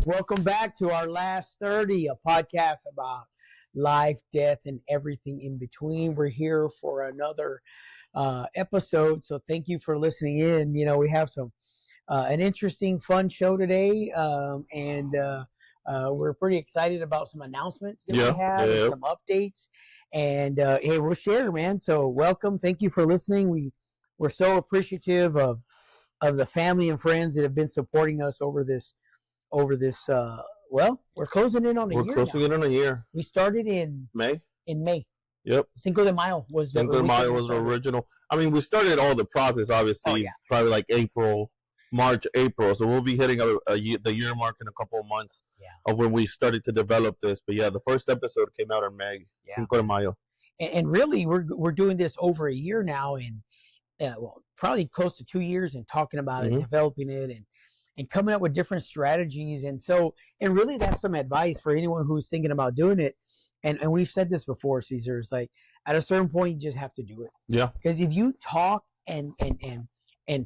Welcome back to our Last 30, a podcast about life, death, and everything in between. We're here for another episode, so thank you for listening in. You know, we have an interesting, fun show today, and we're pretty excited about some announcements that we have, and some updates, and hey, we'll share, man. So welcome, thank you for listening. We're so appreciative of the family and friends that have been supporting us over this. Well, we're closing in on a year. We're closing in on a year. We started in May. Yep. Cinco de Mayo was the original. I mean, we started all the process, obviously, probably like March, April. So we'll be hitting the year mark in a couple of months of when we started to develop this. But yeah, the first episode came out in May, Cinco de Mayo. And really, we're doing this over a year now, and probably close to 2 years, and talking about it, developing it, and coming up with different strategies. And really that's some advice for anyone who's thinking about doing it. And we've said this before, Caesar, it's like at a certain point, you just have to do it. Yeah. Because if you talk and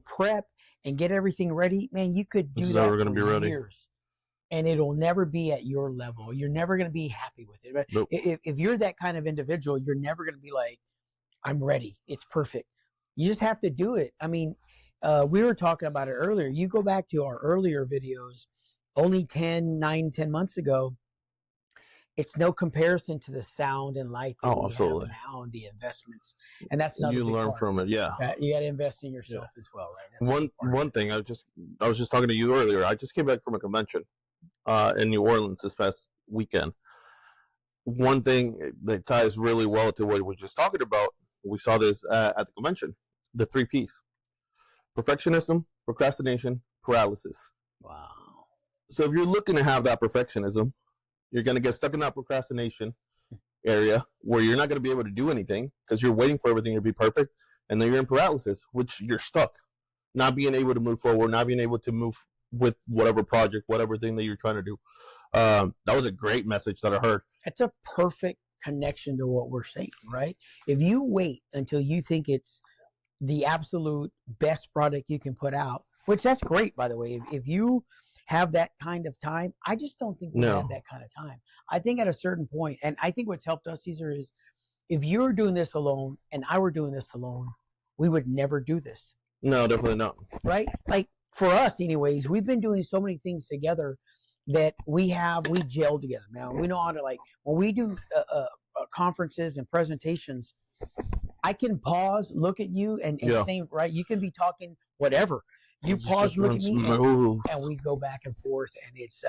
prep and get everything ready, man, you could do that for years. And it'll never be at your level. You're never going to be happy with it. Right? Nope. If you're that kind of individual, you're never going to be like, I'm ready. It's perfect. You just have to do it. I mean, we were talking about it earlier. You go back to our earlier videos, only 10 months ago. It's no comparison to the sound and light that we have now, and the investments. And that's another you learn from it, yeah. You got to invest in yourself as well, right? That's one thing I was just talking to you earlier. I just came back from a convention in New Orleans this past weekend. One thing that ties really well to what we were just talking about. We saw this at the convention. The 3 Ps. Perfectionism, procrastination, paralysis. Wow. So if you're looking to have that perfectionism, you're going to get stuck in that procrastination area where you're not going to be able to do anything because you're waiting for everything to be perfect. And then you're in paralysis, which you're stuck, not being able to move forward, not being able to move with whatever project, whatever thing that you're trying to do. That was a great message that I heard. That's a perfect connection to what we're saying, right? If you wait until you think it's the absolute best product you can put out, which that's great, by the way. If you have that kind of time, I just don't think we have that kind of time. I think at a certain point, and I think what's helped us, Caesar, is if you were doing this alone and I were doing this alone, we would never do this. No, definitely not. Right? Like for us anyways, we've been doing so many things together that we gel together, man. We know how to, like, when we do conferences and presentations, I can pause, look at you, and say, right, you can be talking whatever. You pause, look at me, and we go back and forth. And it's,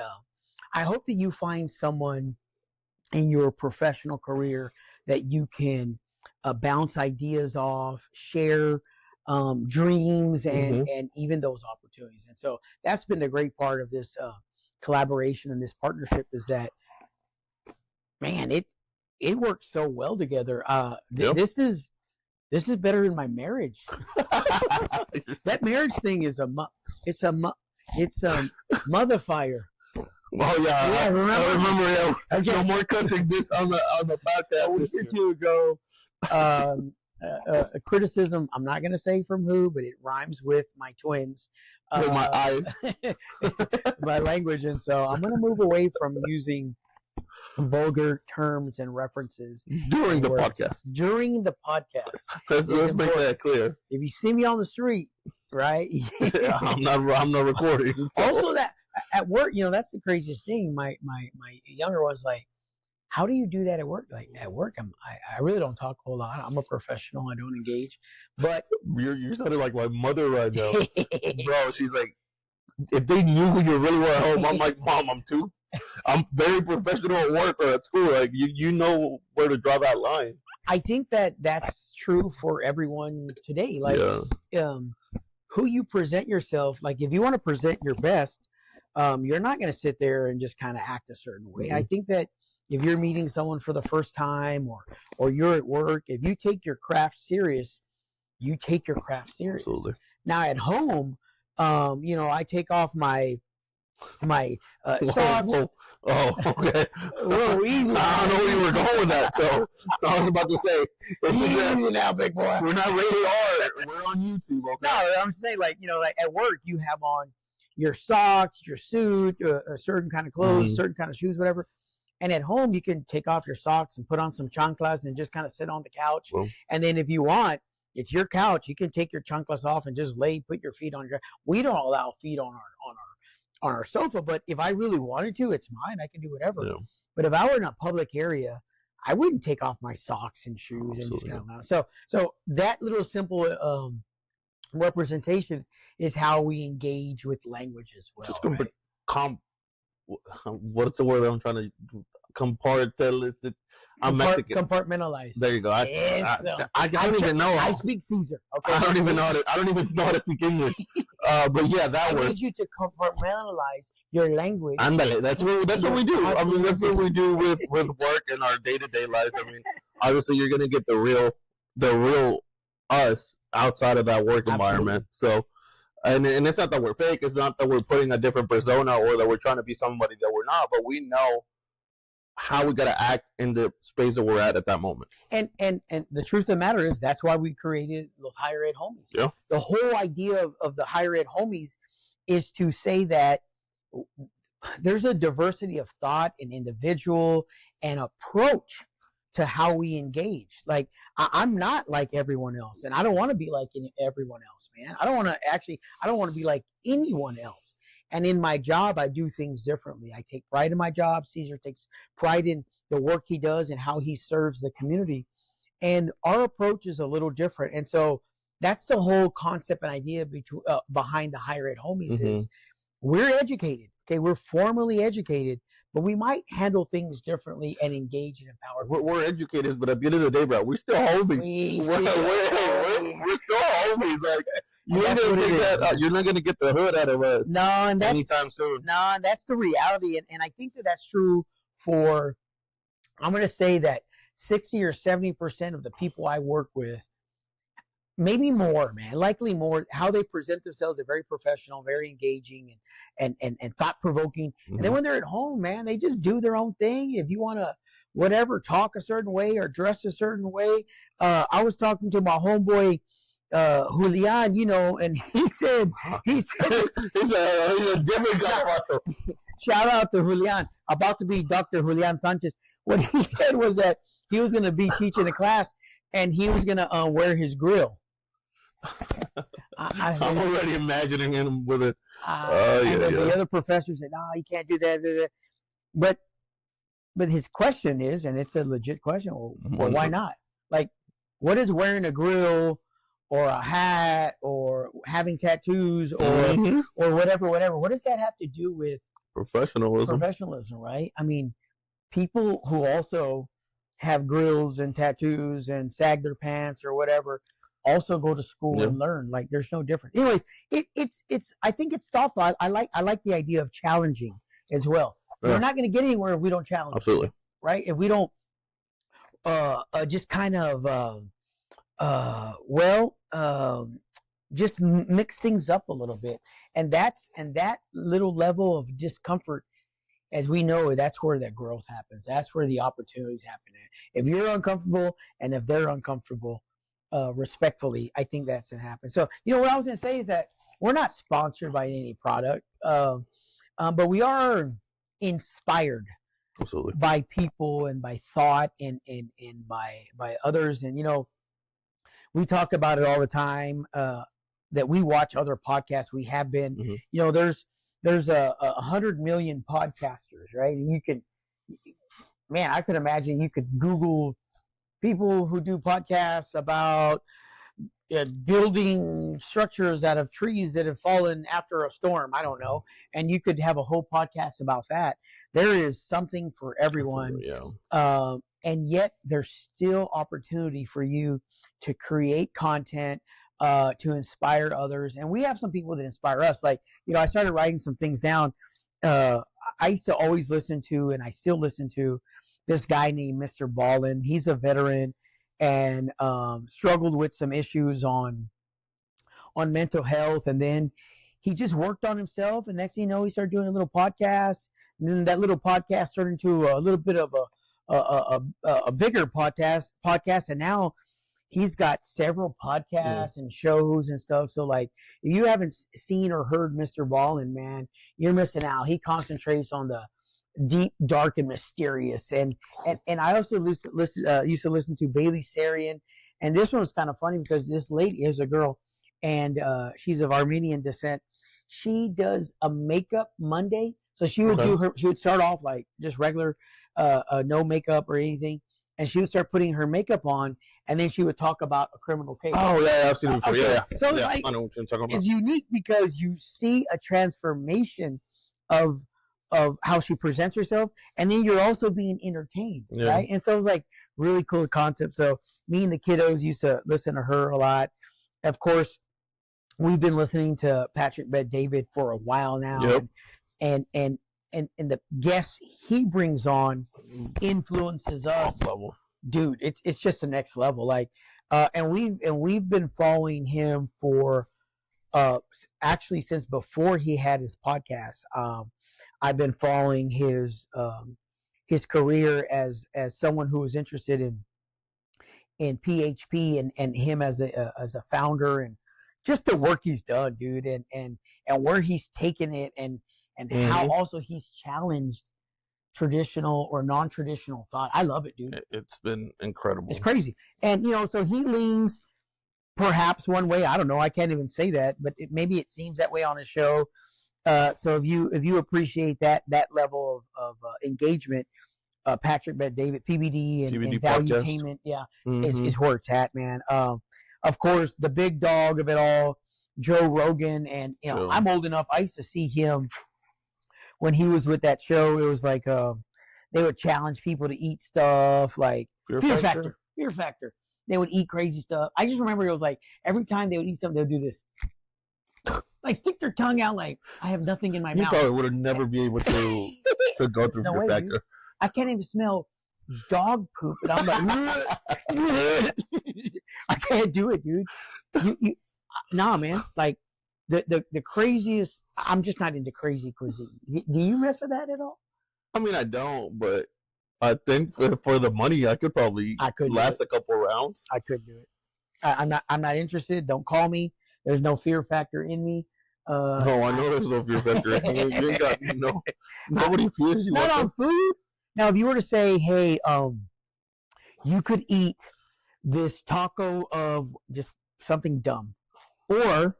I hope that you find someone in your professional career that you can bounce ideas off, share dreams, and even those opportunities. And so that's been the great part of this collaboration and this partnership, is that, man, it works so well together. This is better than my marriage. That marriage thing is it's mother fire. Oh yeah, remember? I remember. Okay. No more cussing this on the podcast. A week or two ago, a criticism. I'm not going to say from who, but it rhymes with my twins. With my eye, my language, and so I'm going to move away from using vulgar terms and references during the podcast. During the podcast, let's make that clear. If you see me on the street, right? I'm not recording. So. Also, that at work, that's the craziest thing. My younger one's like, "How do you do that at work?" Like at work, I really don't talk a whole lot. I'm a professional. I don't engage. But you're sounding like my mother right now, bro. She's like, if they knew who you really were at home, I'm like, Mom, I'm very professional at work or at school. Like you know where to draw that line. I think that's true for everyone today. Like, who you present yourself. Like, if you want to present your best, you're not going to sit there and just kind of act a certain way. I think that if you're meeting someone for the first time, or you're at work, if you take your craft serious, you take your craft serious. Absolutely. Now at home, I take off my socks. Oh, okay. Whoa, easy. I don't know where you were going with that. So I was about to say, easy now, big boy. We're not rated R. We're on YouTube. Okay. No, I'm saying like at work you have on, your socks, your suit, a certain kind of clothes, Mhm. certain kind of shoes, whatever. And at home, you can take off your socks and put on some chanclas and just kind of sit on the couch. Well, And then if you want, it's your couch. You can take your chanclas off and just put your feet on your. We don't allow feet on our sofa, but if I really wanted to, it's mine. I can do whatever. yeah, But if I were in a public area, I wouldn't take off my socks and shoes and just absolutely. kind of. So that little simple representation is how we engage with language as well. Just Right? what's the word I'm trying to compartmentalize? I'm Mexican. Compartmentalize. There you go. Yes, I don't even know. I speak Caesar. Okay. I don't even know how to speak English. But yeah, that I word. need you to compartmentalize your language. Andale, that's what we do. I mean, that's what we do with work and our day-to-day lives. I mean, obviously, you're gonna get the real us outside of that work environment. So, and it's not that we're fake. It's not that we're putting a different persona or that we're trying to be somebody that we're not. But we know how we gotta act in the space that we're at that moment. And the truth of the matter is that's why we created those higher ed homies. Yeah. The whole idea of the higher ed homies is to say that there's a diversity of thought and individual and approach to how we engage. Like I'm not like everyone else, and I don't want to be like everyone else, man. I don't want to be like anyone else. And in my job, I do things differently. I take pride in my job. Caesar takes pride in the work he does and how he serves the community. And our approach is a little different. And so that's the whole concept and idea behind the higher ed homies is we're educated. Okay, we're formally educated, but we might handle things differently and engage and empower. We're educated, but at the end of the day, bro, we're still homies. We're still homies. Like you're not gonna get the hood out of us. No, and that's anytime soon. No, and that's the reality, and I think that's true for. I'm going to say that 60 or 70% of the people I work with, maybe more, man, likely more, how they present themselves are very professional, very engaging, and thought-provoking. And then when they're at home, man, they just do their own thing. If you want to, whatever, talk a certain way or dress a certain way. I was talking to my homeboy, Julian, and he said he's a different guy. Shout out to Julian, about to be Dr. Julian Sanchez. What he said was that he was going to be teaching a class and he was going to wear his grill. I'm already imagining him with it. The other professor said, "No, you can't do that." But his question is, and it's a legit question. Well, why not? Like, what is wearing a grill or a hat or having tattoos or whatever? What does that have to do with professionalism, right? I mean, people who also have grills and tattoos and sag their pants or whatever also go to school and learn. Like, there's no difference. Anyways, it's I think it's thoughtful. I like the idea of challenging as well. Yeah. We're not going to get anywhere if we don't challenge. Absolutely. Right? If we don't just kind of just mix things up a little bit. And that little level of discomfort, as we know, that's where that growth happens. That's where the opportunities happen. If you're uncomfortable and if they're uncomfortable, respectfully, I think that's going to happen. So, what I was going to say is that we're not sponsored by any product, but we are inspired absolutely by people and by thought and by others. And, we talk about it all the time, that we watch other podcasts. We have been, there's 100 million podcasters, right? And I could imagine you could Google people who do podcasts about building structures out of trees that have fallen after a storm. I don't know. And you could have a whole podcast about that. There is something for everyone. Yeah. And yet there's still opportunity for you to create content, to inspire others. And we have some people that inspire us. Like, I started writing some things down. I used to always listen to, and I still listen to, this guy named Mr. Ballin. He's a veteran and struggled with some issues on mental health. And then he just worked on himself. And next thing you know, he started doing a little podcast. And then that little podcast turned into a little bit of a bigger podcast. And now he's got several podcasts and shows and stuff. So like, if you haven't seen or heard Mr. Ballin, man, you're missing out. He concentrates on the deep, dark, and mysterious. And I also used to listen to Bailey Sarian, and this one was kind of funny because this lady is a girl, and she's of Armenian descent. She does a makeup Monday, so she would do her. She would start off like just regular, no makeup or anything, and she would start putting her makeup on, and then she would talk about a criminal case. Oh yeah, I've seen it before. Okay. Yeah. So yeah, like, I know what you're talking about. it's unique because you see a transformation of how she presents herself, and then you're also being entertained, right? And so it was like really cool concept. So me and the kiddos used to listen to her a lot. Of course, we've been listening to Patrick Bet-David for a while now, and the guests he brings on influences us. Dude, it's just the next level. Like, and we've been following him for actually since before he had his podcast. I've been following his career as someone who was interested in PHP and him as a founder, and just the work he's done, dude, and where he's taken it, and how also he's challenged traditional or non-traditional thought. I love it, dude. It's been incredible. It's crazy. And so he leans perhaps one way. I don't know. I can't even say that, but maybe it seems that way on his show. So if you appreciate that level of engagement, Patrick Bet-David, PBD and Valuetainment, is where it's at, man. Of course, the big dog of it all, Joe Rogan, and I'm old enough. I used to see him when he was with that show. It was like they would challenge people to eat stuff like Fear Factor. They would eat crazy stuff. I just remember it was like every time they would eat something, they would do this. Like stick their tongue out like I have nothing in my mouth. You probably would have never be able to go through Fear Factor. Dude. I can't even smell dog poop, and I'm like, I can't do it, dude. Nah, man. Like the craziest. I'm just not into crazy cuisine. Do you mess with that at all? I mean, I don't, but I think for the money, I could last a couple rounds. I could do it. I'm not interested. Don't call me. There's no fear factor in me. No, I know there's no fear factor in me. You ain't got nobody fears you. Not on food. Now, if you were to say, hey, you could eat this taco of just something dumb, or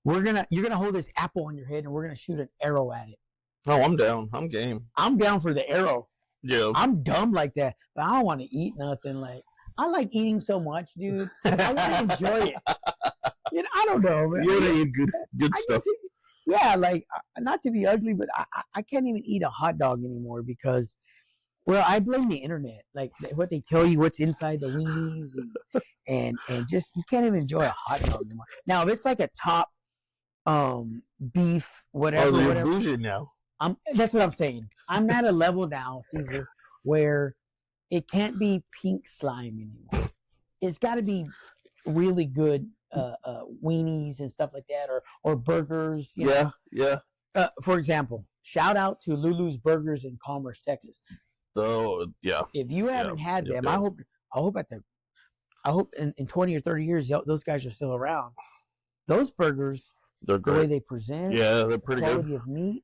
you're gonna hold this apple on your head and we're gonna shoot an arrow at it. No, I'm down. I'm game. I'm down for the arrow. Yeah. I'm dumb like that, but I don't want to eat nothing. Like I like eating so much, dude. I want to enjoy it. I don't know, man. You want to eat good stuff. Yeah, like not to be ugly, but I can't even eat a hot dog anymore because, well, I blame the internet. Like what they tell you, what's inside the weenies, and just you can't even enjoy a hot dog anymore. Now, if it's like a top beef, whatever, you're bougie now. That's what I'm saying. I'm at a level now, Caesar, where it can't be pink slime anymore. It's got to be really good weenies and stuff like that, or burgers. You know? For example, shout out to Lulu's Burgers in Commerce, Texas. Oh yeah. If you haven't had them, I hope in 20 or 30 years those guys are still around. Those burgers, they're great. The way they present, they're pretty good. Quality of meat.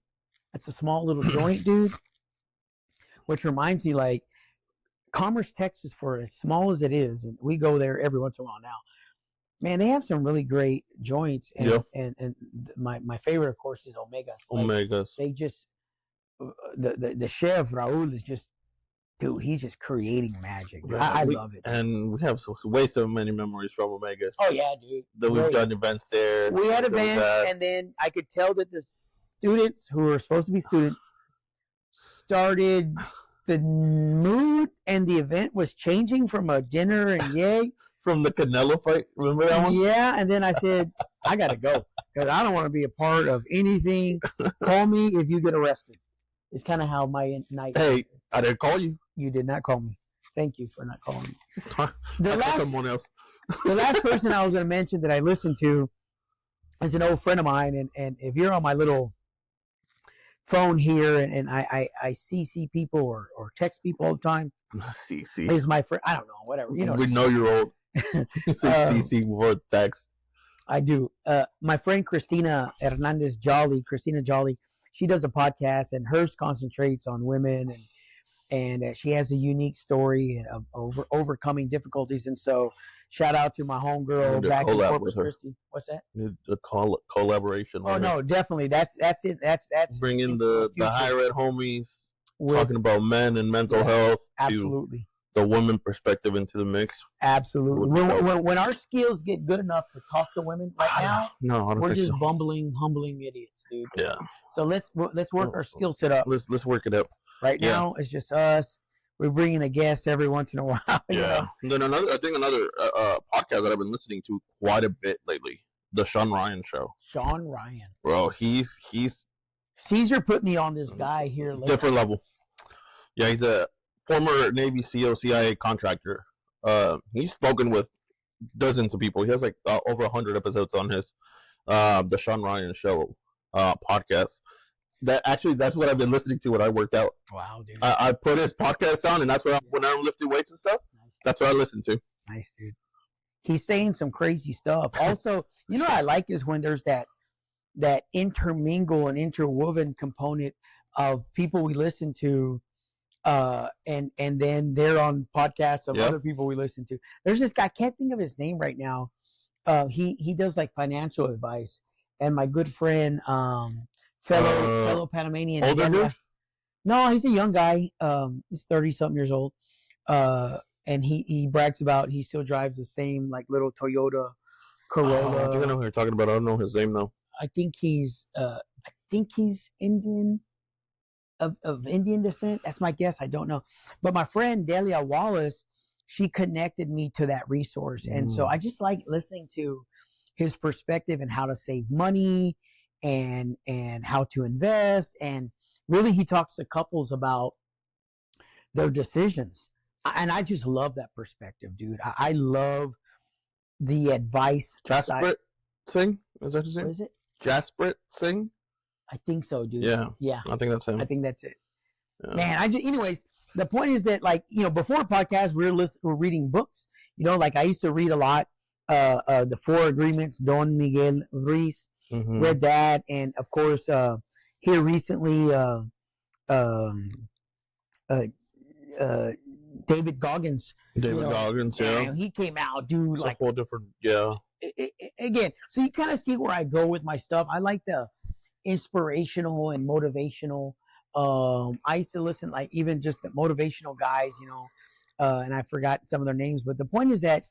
It's a small little joint, dude. Which reminds me, like Commerce, Texas, for as small as it is, and we go there every once in a while now. Man, they have some really great joints, and my favorite, of course, is Omegas. Omegas. They just the chef Raul is just, dude. He's just creating magic. I love it. And we have way so many memories from Omegas. Oh yeah, dude. That we've done events there. We had events, and then I could tell that the students who were supposed to be students started. The mood and the event was changing from a dinner and yay. From the Canelo fight, remember that one? Yeah, and then I said, I gotta go because I don't want to be a part of anything. Call me if you get arrested. It's kind of how my night. Hey, I didn't call you. You did not call me. Thank you for not calling me. Someone else. The last person I was going to mention that I listened to is an old friend of mine, and if you're on my little phone here and I CC people or text people all the time. CC is my friend. I don't know, whatever. You know. We know you're old. You say CC before text. I do. My friend Christina Jolly, she does a podcast, and hers concentrates on women, and she has a unique story of overcoming difficulties. And so, shout out to my homegirl back in Corpus Christi. What's that? A collaboration. Oh no, definitely. That's it. That's bring in the higher ed homies talking about men and mental health. Absolutely. The woman perspective into the mix. Absolutely. When our skills get good enough to talk to women right now, we're just bumbling, humbling idiots, dude. Yeah. So let's work our skill set up. Let's work it up. Right now, it's just us. We're bringing a guest every once in a while. Yeah. And then another podcast that I've been listening to quite a bit lately, the Sean Ryan Show. Sean Ryan, bro, he's Caesar put me on this guy here. Lately. Different level. Yeah, he's a former Navy SEAL, CIA contractor. He's spoken with dozens of people. He has like over 100 episodes on his the Sean Ryan Show podcast. That's what I've been listening to when I worked out. Wow, dude. I put his podcast on, and that's when I'm lifting weights and stuff. Nice. That's what I listen to. Nice, dude. He's saying some crazy stuff. Also, you know what I like is when there's that intermingle and interwoven component of people we listen to, and then they're on podcasts of other people we listen to. There's this guy, I can't think of his name right now. He does like financial advice, and my good friend, fellow Panamanian. Older dude? No, he's a young guy. He's 30-something years old. And he brags about he still drives the same like little Toyota Corolla. I think I know who you're talking about. I don't know his name though. I think he's Indian, of Indian descent. That's my guess. I don't know. But my friend Delia Wallace, she connected me to that resource, and so I just like listening to his perspective and how to save money and how to invest, and really he talks to couples about their decisions, and I just love that perspective, dude. I love the advice. Jasprit Singh, is that his name? What is it? Jasprit Singh. I think so, dude. Yeah. I think that's him. I think that's it. Yeah. Man, anyways, the point is that, like, before podcast, we're reading books. Like I used to read a lot. The Four Agreements, Don Miguel Ruiz. Mm-hmm. Read that, and of course, here recently, David Goggins. Goggins, yeah. He came out, dude. It's like a whole different, yeah. Again, so you kind of see where I go with my stuff. I like the inspirational and motivational. I used to listen, like, even just the motivational guys, and I forgot some of their names, but the point is that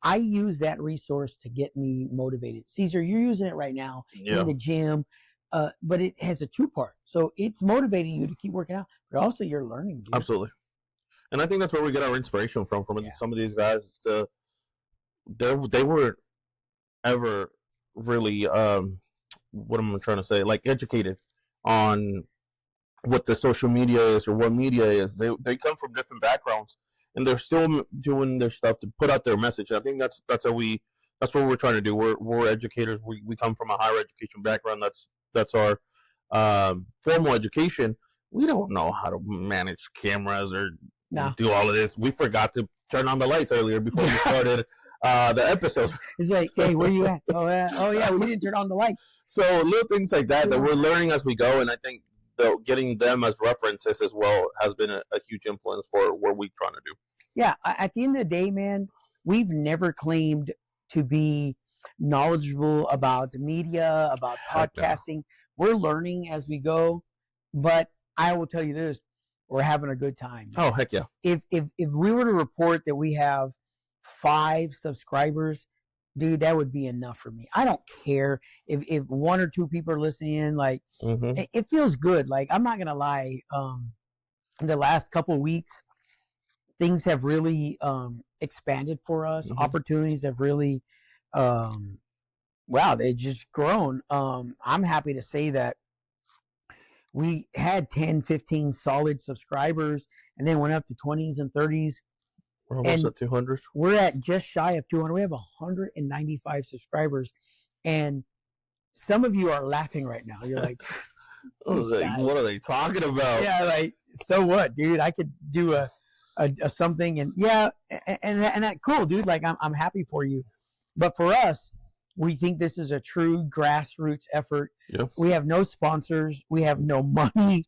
I use that resource to get me motivated. Caesar, you're using it right now in the gym, but it has a two-part. So it's motivating you to keep working out, but also you're learning. Dude. Absolutely. And I think that's where we get our inspiration from some of these guys. They weren't ever really, what am I trying to say, like educated on what the social media is or what media is. They come from different backgrounds, and they're still doing their stuff to put out their message. I think that's what we're trying to do. We're educators. We come from a higher education background. That's our formal education. We don't know how to manage cameras or do all of this. We forgot to turn on the lights earlier before we started the episode. It's like, hey, where you at? Oh yeah, we didn't turn on the lights. So little things like that we're learning as we go, and I think getting them as references as well has been a huge influence for what we're trying to do. Yeah, at the end of the day, man, we've never claimed to be knowledgeable about the media, about podcasting. We're learning as we go, but I will tell you this: we're having a good time. Oh, heck yeah! If we were to report that we have 5 subscribers, dude, that would be enough for me. I don't care if 1 or 2 people are listening in. Like, it feels good. Like, I'm not gonna lie. The last couple of weeks, things have really expanded for us. Opportunities have really, they've just grown. I'm happy to say that we had 10, 15 solid subscribers, and then went up to 20s and 30s. We're almost at 200. We're at just shy of 200. We have 195 subscribers, and some of you are laughing right now. You're like, what are they talking about? Yeah, like, so what, dude? I could do a a something, and yeah, and that cool, dude. Like I'm happy for you, but for us, we think this is a true grassroots effort. Yeah. We have no sponsors. We have no money.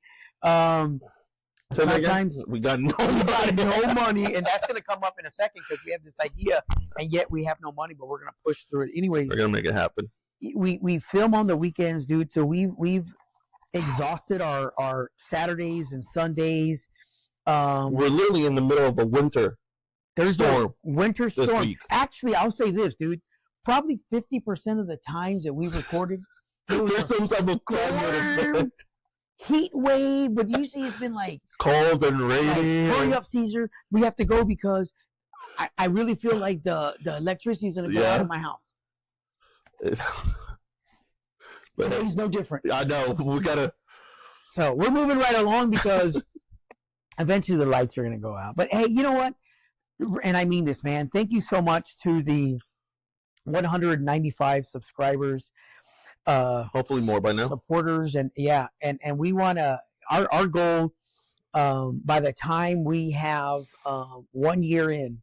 Sometimes we got no money, and that's going to come up in a second because we have this idea, and yet we have no money, but we're going to push through it anyways. We're gonna make it happen. We film on the weekends, dude. So we've exhausted our Saturdays and Sundays. We're literally in the middle of a winter storm. Winter this storm. week. Actually, I'll say this, dude. Probably 50% of the times that we recorded, There's some type of climate heat wave, but usually it's been like cold and rainy. Hurry up, Caesar! We have to go because I really feel like the electricity is going to go out of my house. But he's no different. I know. We gotta. So we're moving right along because eventually the lights are going to go out. But hey, you know what? And I mean this, man. Thank you so much to the 195 subscribers. Hopefully more by now. Supporters, and we want to. Our goal, by the time we have 1 year in,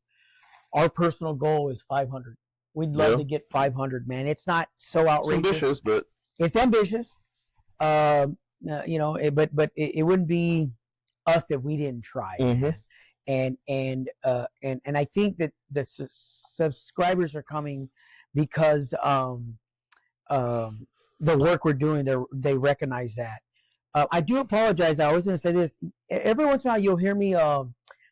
our personal goal is 500. We'd love to get 500, man. It's not so outrageous. It's ambitious, but it's ambitious. You know, but it wouldn't be us if we didn't try. Mm-hmm. And I think that the subscribers are coming because the work we're doing, they recognize that. I do apologize. I was going to say this. Every once in a while, you'll hear me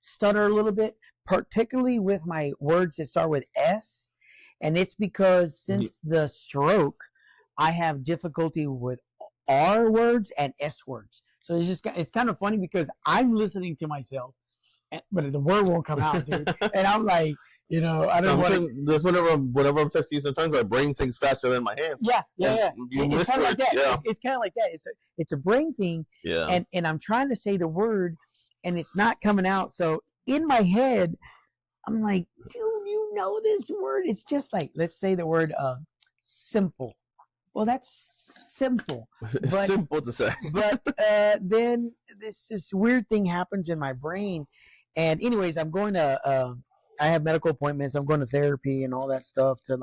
stutter a little bit, particularly with my words that start with S. And it's because since the stroke, I have difficulty with R words and S words. So it's kind of funny because I'm listening to myself, but the word won't come out, dude. And I'm like, you know, I don't want to. That's whenever I'm texting you, sometimes my brain thinks faster than my hand. Yeah. It's kind of like that. Yeah. It's kind of like that. It's a brain thing. Yeah. And I'm trying to say the word, and it's not coming out. So in my head, I'm like, dude, you know this word. It's just like, let's say the word simple. Well, that's simple. It's simple to say. But then this weird thing happens in my brain. And anyways, I'm going to, I have medical appointments. I'm going to therapy and all that stuff to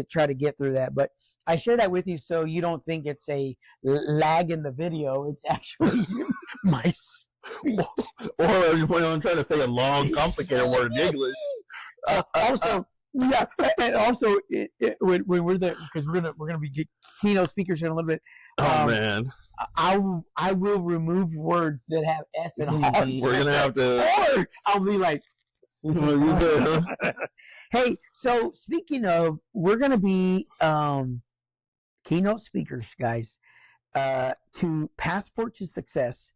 try to get through that. But I share that with you so you don't think it's a lag in the video. It's actually my speech. Or you plan on trying to say a long, complicated word in English. Also, yeah, and also when we're there, because we're gonna be keynote speakers in a little bit. Oh man, I will remove words that have S and R. We're gonna have to. Or I'll be like, hey. So speaking of, we're gonna be keynote speakers, guys, to Passport to Success,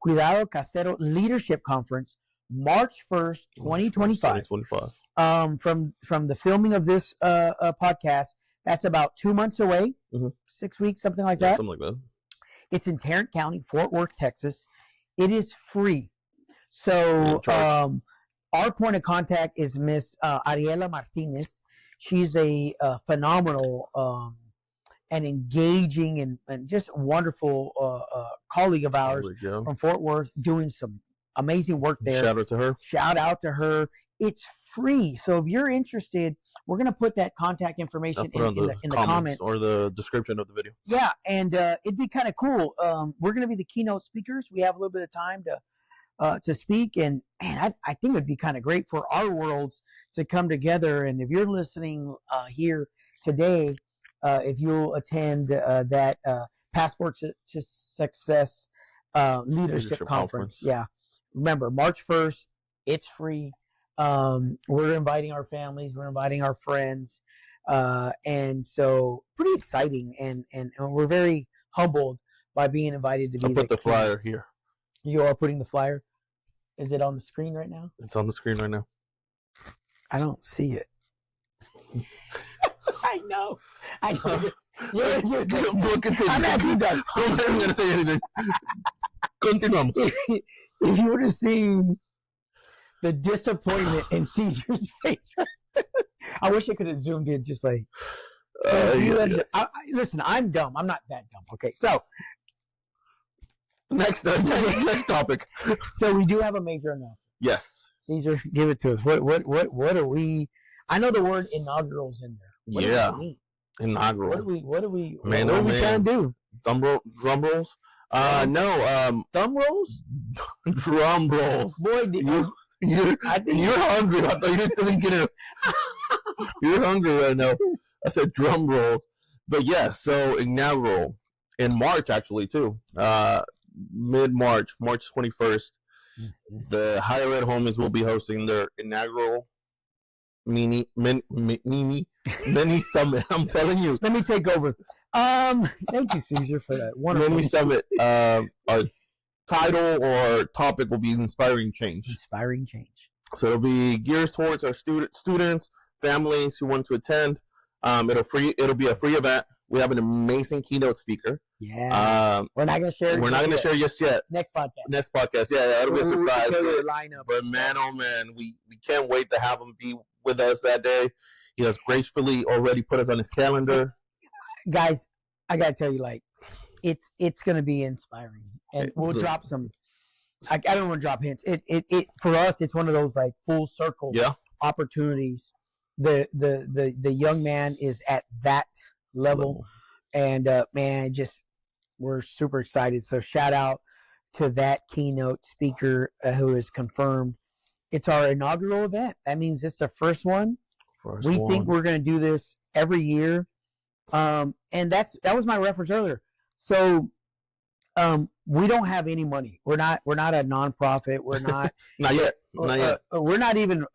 Cuidado Casero Leadership Conference, March 1st, 2025. From the filming of this podcast, that's about 2 months away, 6 weeks, something like that. Something like that. It's in Tarrant County, Fort Worth, Texas. It is free. So our point of contact is Miss Ariela Martinez. She's a phenomenal and engaging and just wonderful colleague of ours from Fort Worth, doing some amazing work there. Shout out to her. It's free. So if you're interested, we're going to put that contact information in the comments or the description of the video. Yeah, and it'd be kind of cool. We're going to be the keynote speakers. We have a little bit of time to speak, and man, I think it would be kind of great for our worlds to come together. And if you're listening here today, if you'll attend that Passport to Success Leadership Conference. Yeah. Remember, March 1st, it's free. We're inviting our families, we're inviting our friends, and so pretty exciting, and we're very humbled by being invited to be. I'll put the flyer here. You are putting the flyer. Is it on the screen right now? It's on the screen right now. I don't see it. I know. Yeah, I'm not even done. I'm not going to say anything. Continuamos. If you would have seen the disappointment in Caesar's face, I wish I could have zoomed in just like. Listen, I'm dumb. I'm not that dumb. Okay, so next topic. So we do have a major announcement. Yes. Caesar, give it to us. What are we? I know the word inaugural's in there. What does that mean? Inaugural. What are we Man, what oh are we man. trying to do? Drum rolls? No. Thumb rolls? Drum rolls. Boy, You're hungry. I thought you were thinking of. You're hungry right now. I said drum rolls. But yes, so inaugural in March actually too. Mid-March, March 21st. The higher ed homies will be hosting their inaugural mini summit. I'm telling you. Let me take over. Thank you, Caesar, for that wonderful Mini summit. Our title or topic will be inspiring change. Inspiring change. So it'll be geared towards our students, families who want to attend. It'll be a free event. We have an amazing keynote speaker. Yeah. We're not gonna share. We're not gonna share just yet. Next podcast. Yeah, it'll be a surprise. But man, oh man, we can't wait to have him be with us that day. He has gracefully already put us on his calendar. Guys, I gotta tell you, like, it's gonna be inspiring, and we'll drop some. I don't want to drop hints. It for us, it's one of those like full circle opportunities. The young man is at that level. And man, we're super excited. So shout out to that keynote speaker who is confirmed. It's our inaugural event. That means it's the first one. We think we're going to do this every year. And that was my reference earlier. So we don't have any money. We're not a nonprofit. We're not not yet. We're not even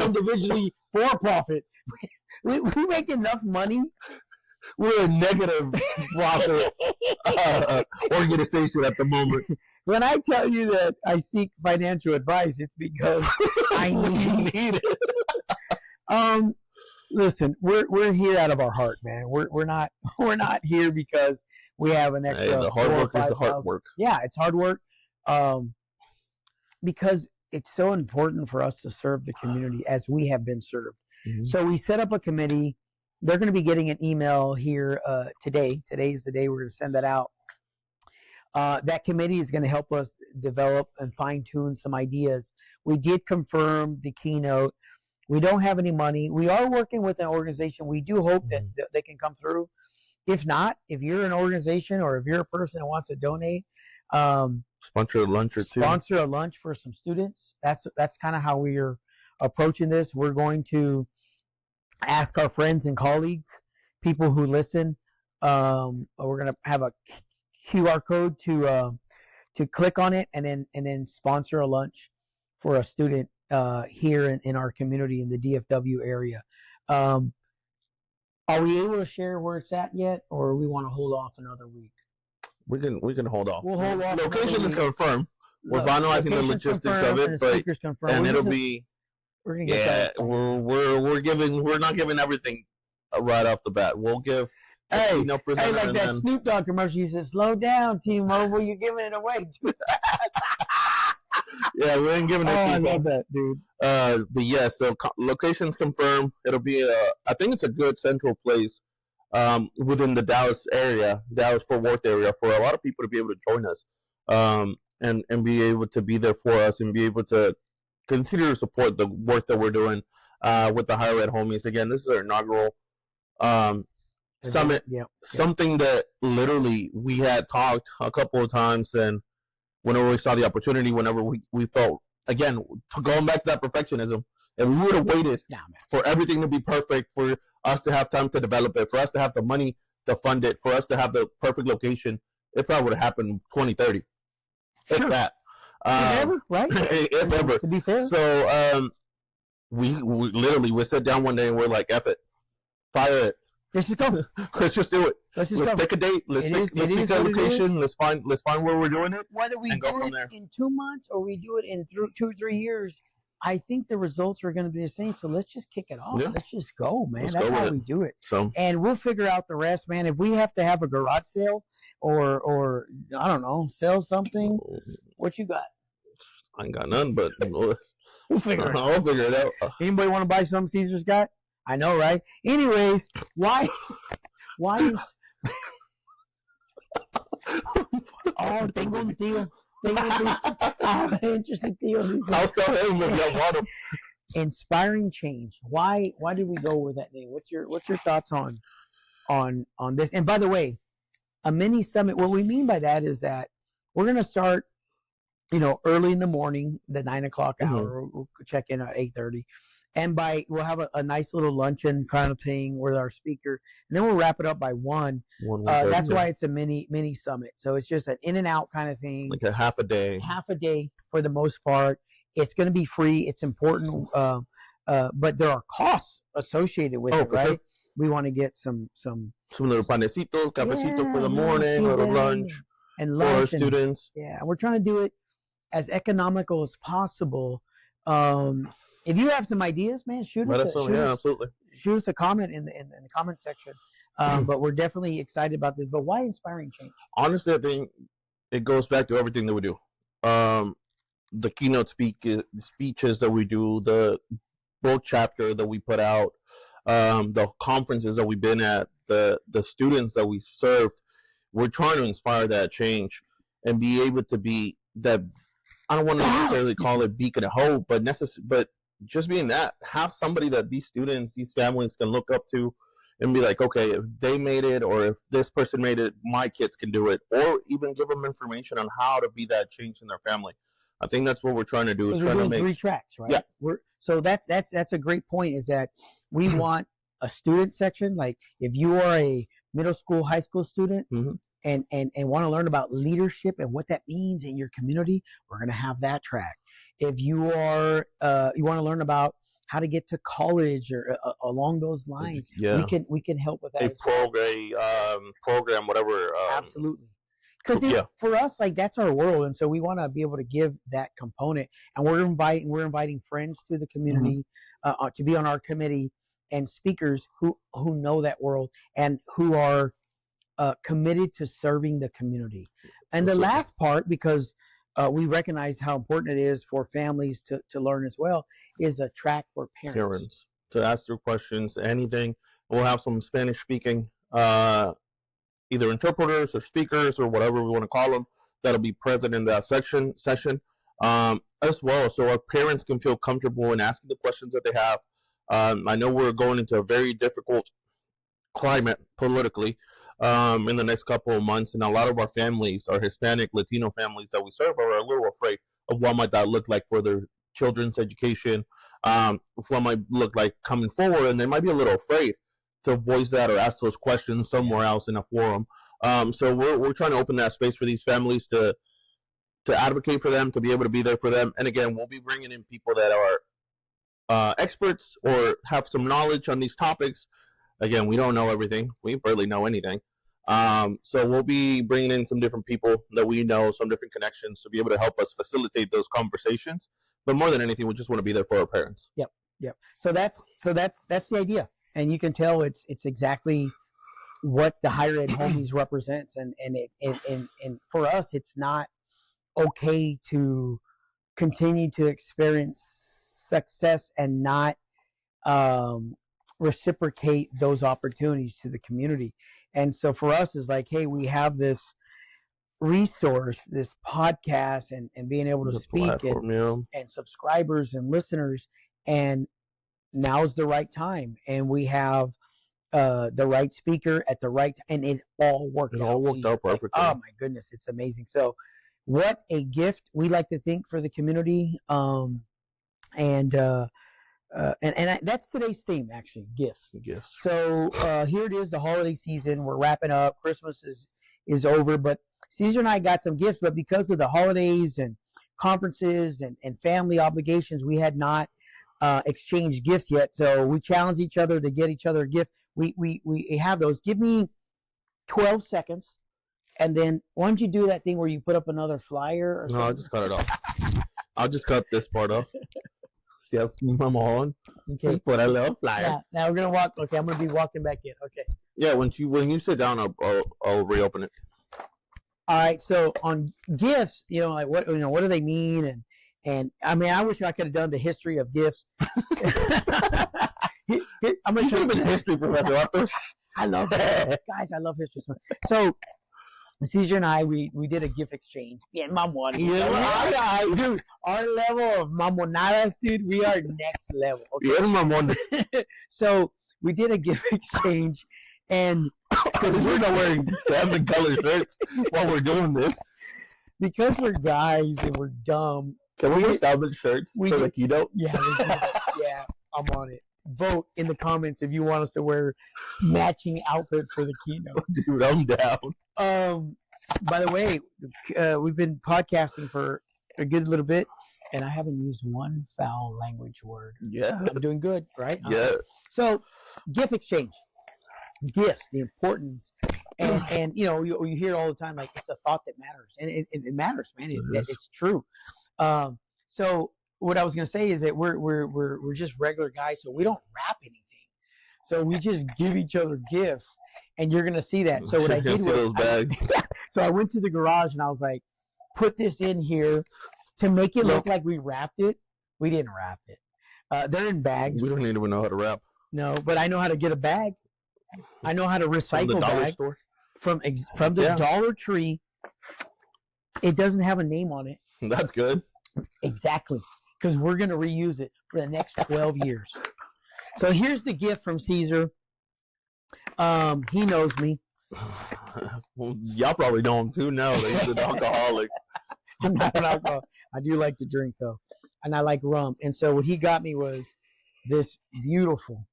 individually for profit. We make enough money. We're a negative profit organization at the moment. When I tell you that I seek financial advice, it's because I need it. Listen, we're here out of our heart, man. We're not here because we have an extra. Hey, the hard work is the hard work. Yeah, it's hard work. Because it's so important for us to serve the community as we have been served. Mm-hmm. So we set up a committee. They're going to be getting an email here today. Today is the day we're going to send that out. That committee is going to help us develop and fine-tune some ideas. We did confirm the keynote. We don't have any money. We are working with an organization. We do hope that they can come through. If not, if you're an organization or if you're a person that wants to donate, sponsor a lunch or two. Sponsor a lunch for some students. That's kind of how we are approaching this. We're going to ask our friends and colleagues, people who listen. We're going to have a QR code to click on it and then sponsor a lunch for a student here in our community in the DFW area. Are we able to share where it's at yet, or we want to hold off another week? We can hold off. We'll hold off. Location is confirmed. We're finalizing the logistics of it, and it'll be. We're gonna get we're not giving everything right off the bat. We'll give. Hey, like that Snoop Dogg commercial. You said, "Slow down, T-Mobile. You're giving it away too fast." Yeah, we ain't giving it. I love that, dude. But yeah, so location's confirmed. It'll be I think it's a good central place within the Dallas area, Dallas-Fort Worth area, for a lot of people to be able to join us, and be able to be there for us and be able to continue to support the work that we're doing with the higher ed homies. Again, this is our inaugural summit. Something that literally we had talked a couple of times, and whenever we saw the opportunity, whenever we felt, again, going back to that perfectionism, and we would have waited for everything to be perfect, for us to have time to develop it, for us to have the money to fund it, for us to have the perfect location, it probably would have happened 2030. Sure. If that. If ever, right? If ever. To be fair. So we literally, we sat down one day and we're like, F it. Fire it. Let's just go. Let's just do it. Let's pick a date. Let's pick a location. Let's find where we're doing it. Whether we do it in 2 months or we do it in 2 or 3 years, I think the results are going to be the same. So let's just kick it off. Yeah. Let's just go, man. That's how we do it. And we'll figure out the rest, man. If we have to have a garage sale or I don't know, sell something, what you got? I ain't got none, but we'll figure it out. I'll figure it out. Anybody want to buy something Caesar's got? I know, right? Anyways, why? Oh, tengo un tío. I have an interesting theory. I'll tell him if y'all want him. Inspiring change. Why did we go with that name? What's your thoughts on this? And by the way, a mini summit. What we mean by that is that we're going to start, early in the morning, the 9 o'clock hour. We'll check in at 8:30, and we'll have a nice little luncheon kind of thing with our speaker, and then we'll wrap it up by 1. That's why it's a mini summit. So it's just an in and out kind of thing, like a half a day for the most part. It's going to be free. It's important, but there are costs associated with it, right? Sure. We want to get some little panecito, cafecito for the morning, or the lunch, and for our students. Yeah, we're trying to do it as economical as possible. If you have some ideas, man, shoot us a comment in the comment section. But we're definitely excited about this. But why inspiring change? Honestly, I think it goes back to everything that we do. The keynote speeches that we do, the book chapter that we put out, the conferences that we've been at, the students that we served. We're trying to inspire that change and be able to be that. I don't want to necessarily call it beacon of hope, but just being that, have somebody that these students, these families can look up to and be like, okay, if they made it, or if this person made it, my kids can do it, or even give them information on how to be that change in their family. I think that's what we're trying to do. Is trying to make 3 tracks, right? Yeah. So that's a great point. Is that we want a student section. Like if you are a middle school, high school student, and want to learn about leadership and what that means in your community, we're going to have that track. If you are you want to learn about how to get to college or along those lines, we can help with that. A program, whatever. Absolutely. Because for us, like that's our world, and so we want to be able to give that component. And we're inviting friends to the community to be on our committee, and speakers who know that world and who are committed to serving the community. And the last part, because we recognize how important it is for families to learn as well, is a track for parents to ask their questions, anything. We'll have some Spanish speaking. Either interpreters or speakers or whatever we want to call them that'll be present in that session as well, so our parents can feel comfortable in asking the questions that they have. I know we're going into a very difficult climate politically in the next couple of months, and a lot of our families, our Hispanic, Latino families that we serve, are a little afraid of what might that look like for their children's education, what might look like coming forward, and they might be a little afraid to voice that or ask those questions somewhere else in a forum. So we're trying to open that space for these families to advocate for them, to be able to be there for them. And again, we'll be bringing in people that are experts or have some knowledge on these topics. Again, we don't know everything. We barely know anything. So we'll be bringing in some different people that we know, some different connections to be able to help us facilitate those conversations. But more than anything, we just want to be there for our parents. Yep. So that's the idea. And you can tell it's exactly what the higher ed homies represents, and for us, it's not okay to continue to experience success and not reciprocate those opportunities to the community. And so for us, it's like, hey, we have this resource, this podcast, and being able to speak and subscribers and listeners, and now's the right time, and we have the right speaker at the right time, and it all worked out perfectly. Oh my goodness, it's amazing. So what a gift we like to think for the community, and that's today's theme, actually, gifts. So here it is, the holiday season. We're wrapping up. Christmas is over, but Caesar and I got some gifts, but because of the holidays and conferences and family obligations, we had not exchanged gifts yet. So we challenged each other to get each other a gift. We have those. Give me 12 seconds, and then why don't you do that thing where you put up another flyer? Or no, I'll just cut it off. I'll just cut this part off. See how I'm on. Okay. Put a little flyer. Yeah. Now we're gonna walk. Okay, I'm gonna be walking back in. Okay. Yeah. When you sit down, I'll reopen it. All right. So on gifts, like what do they mean? And I mean, I wish I could have done the history of gifts. I'm gonna show you a history professor. I love it. Guys, I love history. So Caesar and I, we did a gift exchange. Yeah, mamon. Yeah, Dude, our level of mamonadas, dude, we are next level. Okay? yeah, mamon. So we did a gift exchange, and Because we're not wearing salmon color shirts while we're doing this. because we're guys and we're dumb. Can we wear salmon shirts we for did- the keynote? Yeah, yeah, I'm on it. Vote in the comments if you want us to wear matching outfits for the keynote. Dude, I'm down. By the way, we've been podcasting for a good little bit, and I haven't used one foul language word. Yeah. I'm doing good, right? Yeah. So, gift exchange, gifts, the importance, and you know, you hear it all the time, like it's a thought that matters, and it matters, man. It's true. So what I was gonna say is that we're just regular guys, so we don't wrap anything. So we just give each other gifts, and you're gonna see that. So what I did was, so I went to the garage and I was like, put this in here to make it look like we wrapped it. We didn't wrap it. They're in bags. We don't even know how to wrap. No, but I know how to get a bag. I know how to recycle From the dollar bag store? from the Dollar Tree. It doesn't have a name on it. That's good. Exactly, because we're going to reuse it for the next 12 years. So here's the gift from Caesar. He knows me. Well, y'all probably know him too now. That he's an alcoholic. I'm not an alcoholic. I do like to drink though, and I like rum. And so what he got me was this beautiful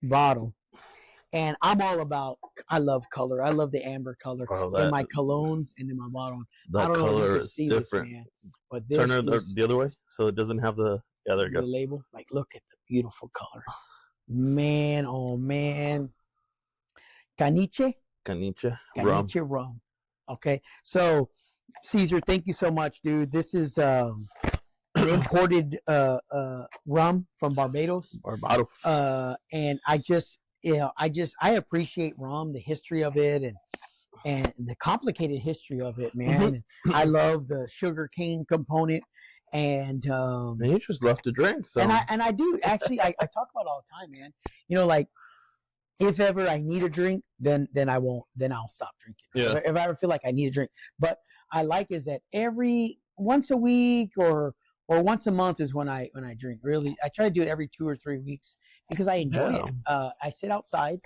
bottle. And I'm all about, I love color. I love the amber color in my colognes and in my bottle. That I don't color know if you can is see different. this, man, but this Turn it is the other way so it doesn't have the. Yeah, there you the go. label. Like, look at the beautiful color. Man, oh man. Caniche Rum. rum. Okay. So, Caesar, thank you so much, dude. This is an imported rum from Barbados. And I appreciate rum, the history of it, and the complicated history of it, man. I love the sugar cane component, and you just love to drink, so and I do actually. I talk about it all the time, man. You know, like if ever I need a drink, then I won't. Then I'll stop drinking. Yeah. If I ever feel like I need a drink, but I like is that once a week or once a month is when I drink. Really, I try to do it every 2 or 3 weeks because I enjoy it. I sit outside.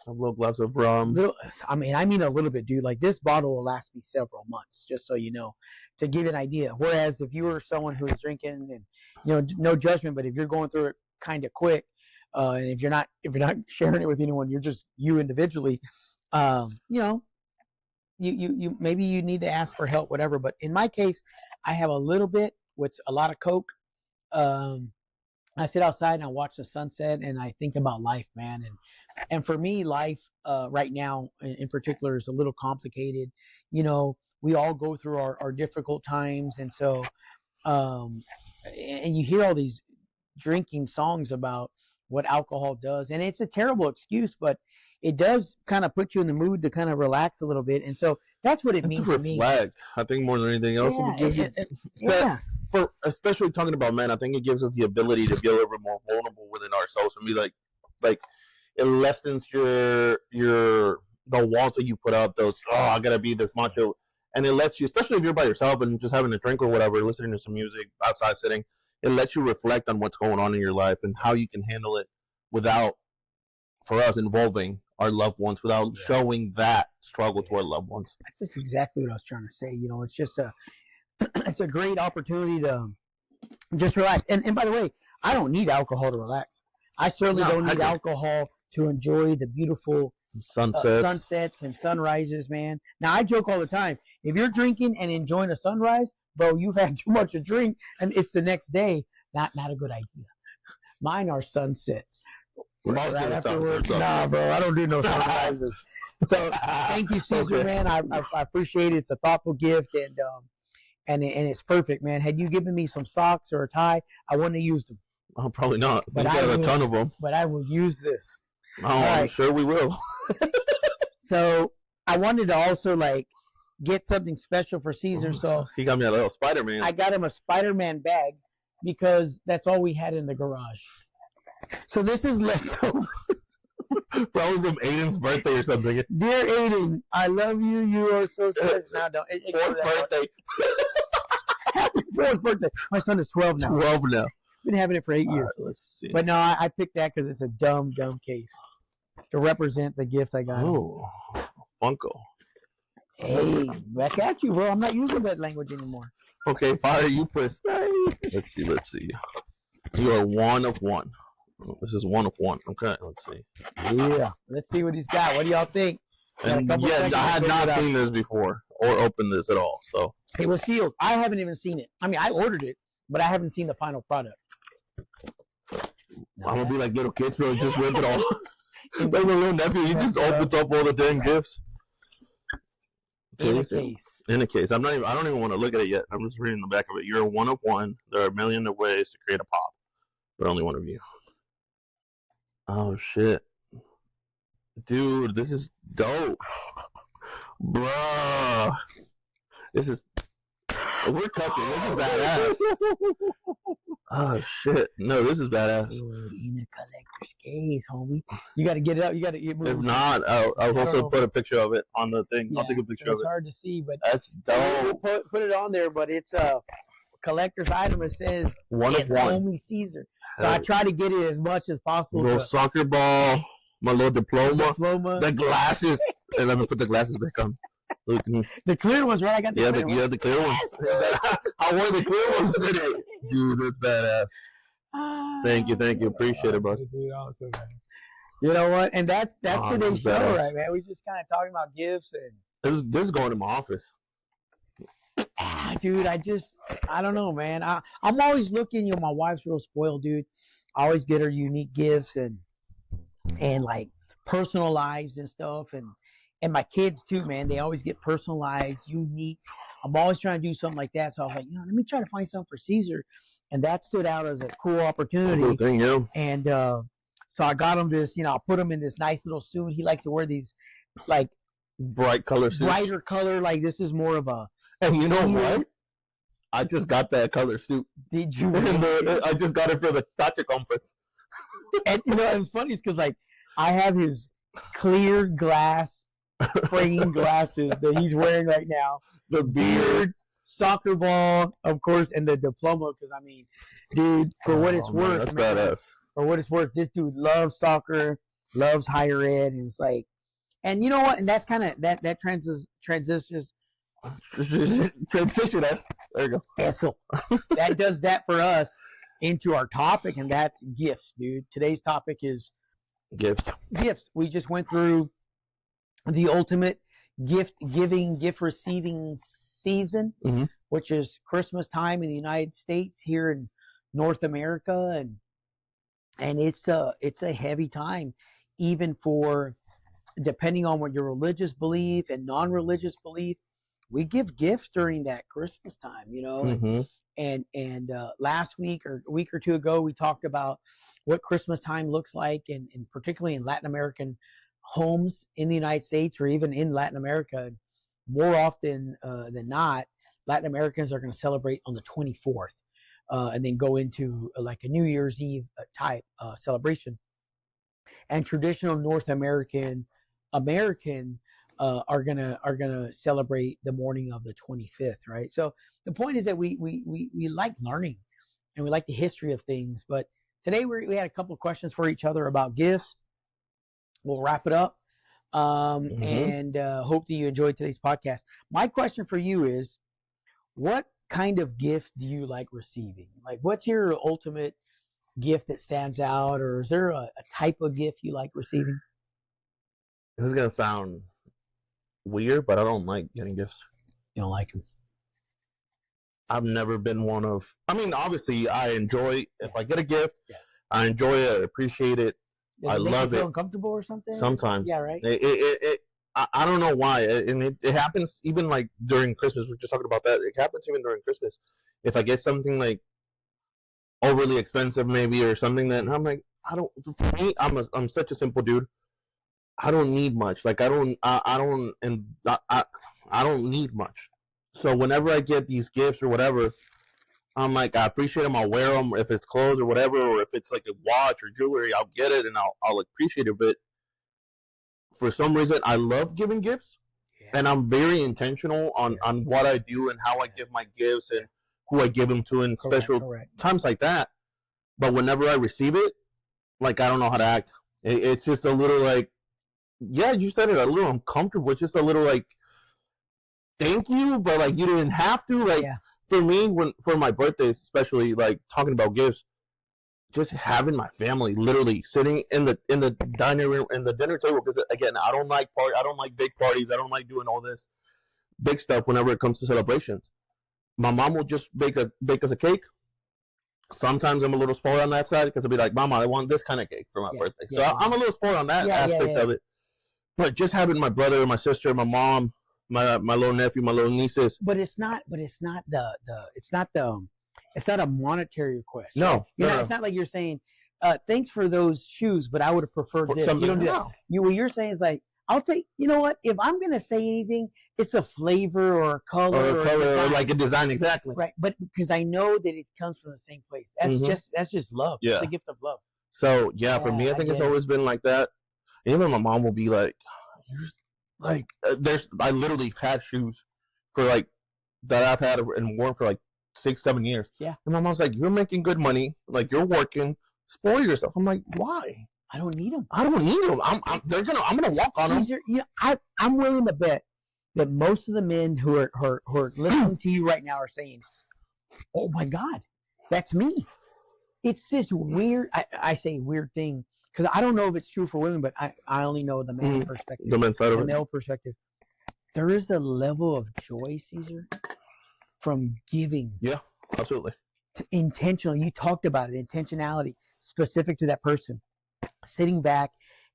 A little glass of rum. I mean a little bit, dude. Like this bottle will last me several months, just so you know, to give you an idea. Whereas if you were someone who's drinking, and you know, no judgment, but if you're going through it kind of quick, and if you're not sharing it with anyone, you're just you individually, you know, you maybe you need to ask for help, whatever. But in my case, I have a little bit with a lot of Coke. I sit outside and I watch the sunset and I think about life, man. And for me, life right now in particular is a little complicated. You know, we all go through our difficult times. And so, and you hear all these drinking songs about what alcohol does. And it's a terrible excuse, but it does kind of put you in the mood to kind of relax a little bit. And so that's what it means to me. Reflect. I think more than anything else. For especially talking about men, I think it gives us the ability to be a little bit more vulnerable within ourselves and be like it lessens the walls that you put up. Those I gotta be this macho, and it lets you, especially if you're by yourself and just having a drink or whatever, listening to some music outside sitting. It lets you reflect on what's going on in your life and how you can handle it without, for us, involving our loved ones, without showing that struggle to our loved ones. That's exactly what I was trying to say. You know, it's just it's a great opportunity to just relax. And by the way, I don't need alcohol to relax. I certainly don't need alcohol to enjoy the beautiful sunsets and sunrises, man. Now, I joke all the time. If you're drinking and enjoying a sunrise, bro, you've had too much to drink, and it's the next day. Not a good idea. Mine are sunsets. Right afterwards. Nah, bro, I don't do no sunrises. So thank you, Caesar, man. I appreciate it. It's a thoughtful gift, and it's perfect, man. Had you given me some socks or a tie, I wouldn't have used them. Oh, probably not. But I got a ton of them. But I will use this. Oh, I'm sure we will. So I wanted to also get something special for Caesar. So he got me a little Spider-Man. I got him a Spider-Man bag because that's all we had in the garage. So this is leftover. Probably from Aiden's birthday or something. Dear Aiden, I love you. You are so special. No, don't. Fourth birthday. Happy fourth birthday. My son is 12 now. 12 now. Been having it for 8 years. Right, let's see. But no, I picked that because it's a dumb case to represent the gift I got. Oh, Funko. Hey, back at you, bro. I'm not using that language anymore. Okay, fire you first. Let's see. You are one of one. Oh, this is one of one. Okay, let's see. Yeah, let's see what he's got. What do y'all think? And yeah, I had not seen this before or opened this at all. So it was sealed. I haven't even seen it. I mean, I ordered it, but I haven't seen the final product. I'm gonna be like little kids, bro. Just rip it all. Like my little nephew, he just opens up all the damn gifts. In a case. In a case. I don't even want to look at it yet. I'm just reading the back of it. You're one of one. There are a million ways to create a pop, but only one of you. Oh shit. Dude, this is dope. Bruh. This is we're cussing. This is badass. Oh shit. No, this is badass. Dude, in a collector's case, homie. You gotta get it up. You gotta get If not, I'll also put a picture of it on the thing. I'll take a picture of it. It's hard to see, but that's dope. Put it on there, but it's a collector's item. It says one of one. Homie Caesar. So I try to get it as much as possible. Little soccer ball, my little diploma, the glasses, and let me put the glasses back on. The clear ones, right? I got the clear ones. Yeah, the clear ones. I wore the clear ones today. Dude, that's badass. Thank you. Appreciate it, bro. Dude, awesome, man. You know what? And that's today's show, right, man? We just kind of talking about gifts and this is going to my office. Dude, I don't know, man. I'm always looking. You know, my wife's real spoiled, dude. I always get her unique gifts and like personalized and stuff, and my kids too, man. They always get personalized, unique. I'm always trying to do something like that. So I was like, let me try to find something for Caesar, and that stood out as a cool opportunity. Cool thing, yeah. And so I got him this. I put him in this nice little suit. He likes to wear these like bright color suits. Brighter color. Like this is more of a. And you know what? I just got that color suit. Did you? I just got it for the Tacha conference. And it's funny because like I have his clear glass frame glasses that he's wearing right now. The beard, soccer ball, of course, and the diploma. Because I mean, dude, for what it's worth, that's badass. For what it's worth, this dude loves soccer, loves higher ed, and it's like, and you know what? And that's kind of that transitions. Transition us. There you go. Eso. That does that for us into our topic, and that's gifts, dude. Today's topic is gifts. We just went through the ultimate gift giving, gift receiving season, which is Christmas time in the United States here in North America, and it's a heavy time, even for depending on what your religious belief and non-religious belief. We give gifts during that Christmas time, and last week or a week or two ago, we talked about what Christmas time looks like, and particularly in Latin American homes in the United States or even in Latin America. More often than not, Latin Americans are going to celebrate on the 24th and then go into like a New Year's Eve type celebration. And traditional North American are gonna celebrate the morning of the 25th, right? So the point is that we like learning and we like the history of things. But today we had a couple of questions for each other about gifts. We'll wrap it up, and hope that you enjoyed today's podcast. My question for you is, what kind of gift do you like receiving? Like, what's your ultimate gift that stands out, or is there a type of gift you like receiving? This is gonna sound weird, but I don't like getting gifts. You don't like them? I've never been one of. I mean, obviously, I enjoy if I get a gift. Yeah. I enjoy it, appreciate it. I love it. Feel uncomfortable or something? Sometimes. Yeah, right. I don't know why, and it happens even like during Christmas. We're just talking about that. It happens even during Christmas. If I get something like overly expensive, maybe, or something that I'm like, I don't. For me, I'm such a simple dude. I don't need much. Like I don't need much. So whenever I get these gifts or whatever, I'm like, I appreciate them. I'll wear them if it's clothes or whatever, or if it's like a watch or jewelry, I'll get it and I'll appreciate it. But for some reason, I love giving gifts, and I'm very intentional on what I do and how I give my gifts and who I give them to in special times like that. But whenever I receive it, like, I don't know how to act. It's just a little like, yeah, you said it, a little uncomfortable. It's just a little like, thank you, but like you didn't have to. Like for me, for my birthdays, especially like talking about gifts, just having my family literally sitting in the dining room in the dinner table. Because again, I don't like big parties. I don't like doing all this big stuff whenever it comes to celebrations. My mom will just bake us a cake. Sometimes I'm a little spoiled on that side because I'll be like, Mama, I want this kind of cake for my birthday. So I'm a little spoiled on that aspect of it. But just having my brother, my sister, my mom, my little nephew, my little nieces. But it's not a monetary request. No, right? It's not like you're saying, thanks for those shoes, but I would have preferred this. You don't do that. What you're saying is like, I'll take. You know what? If I'm gonna say anything, it's a flavor or a color or like a design, exactly. Right, but because I know that it comes from the same place. That's just love. Yeah. It's a gift of love. So for me, I think it's always been like that. Even my mom will be like, I literally had shoes for like that I've had and worn for like 6-7 years. Yeah. And my mom's like, you're making good money, like you're working, spoil yourself. I'm like, why? I don't need them. I'm gonna walk on them. I'm willing to bet that most of the men who are listening to you right now are saying, oh my God, that's me. It's this weird, I say weird thing, because I don't know if it's true for women, but I only know the man's perspective. The men's side of it. The male perspective. There is a level of joy, Caesar, from giving. Yeah, absolutely. Intentional. You talked about it. Intentionality, specific to that person. Sitting back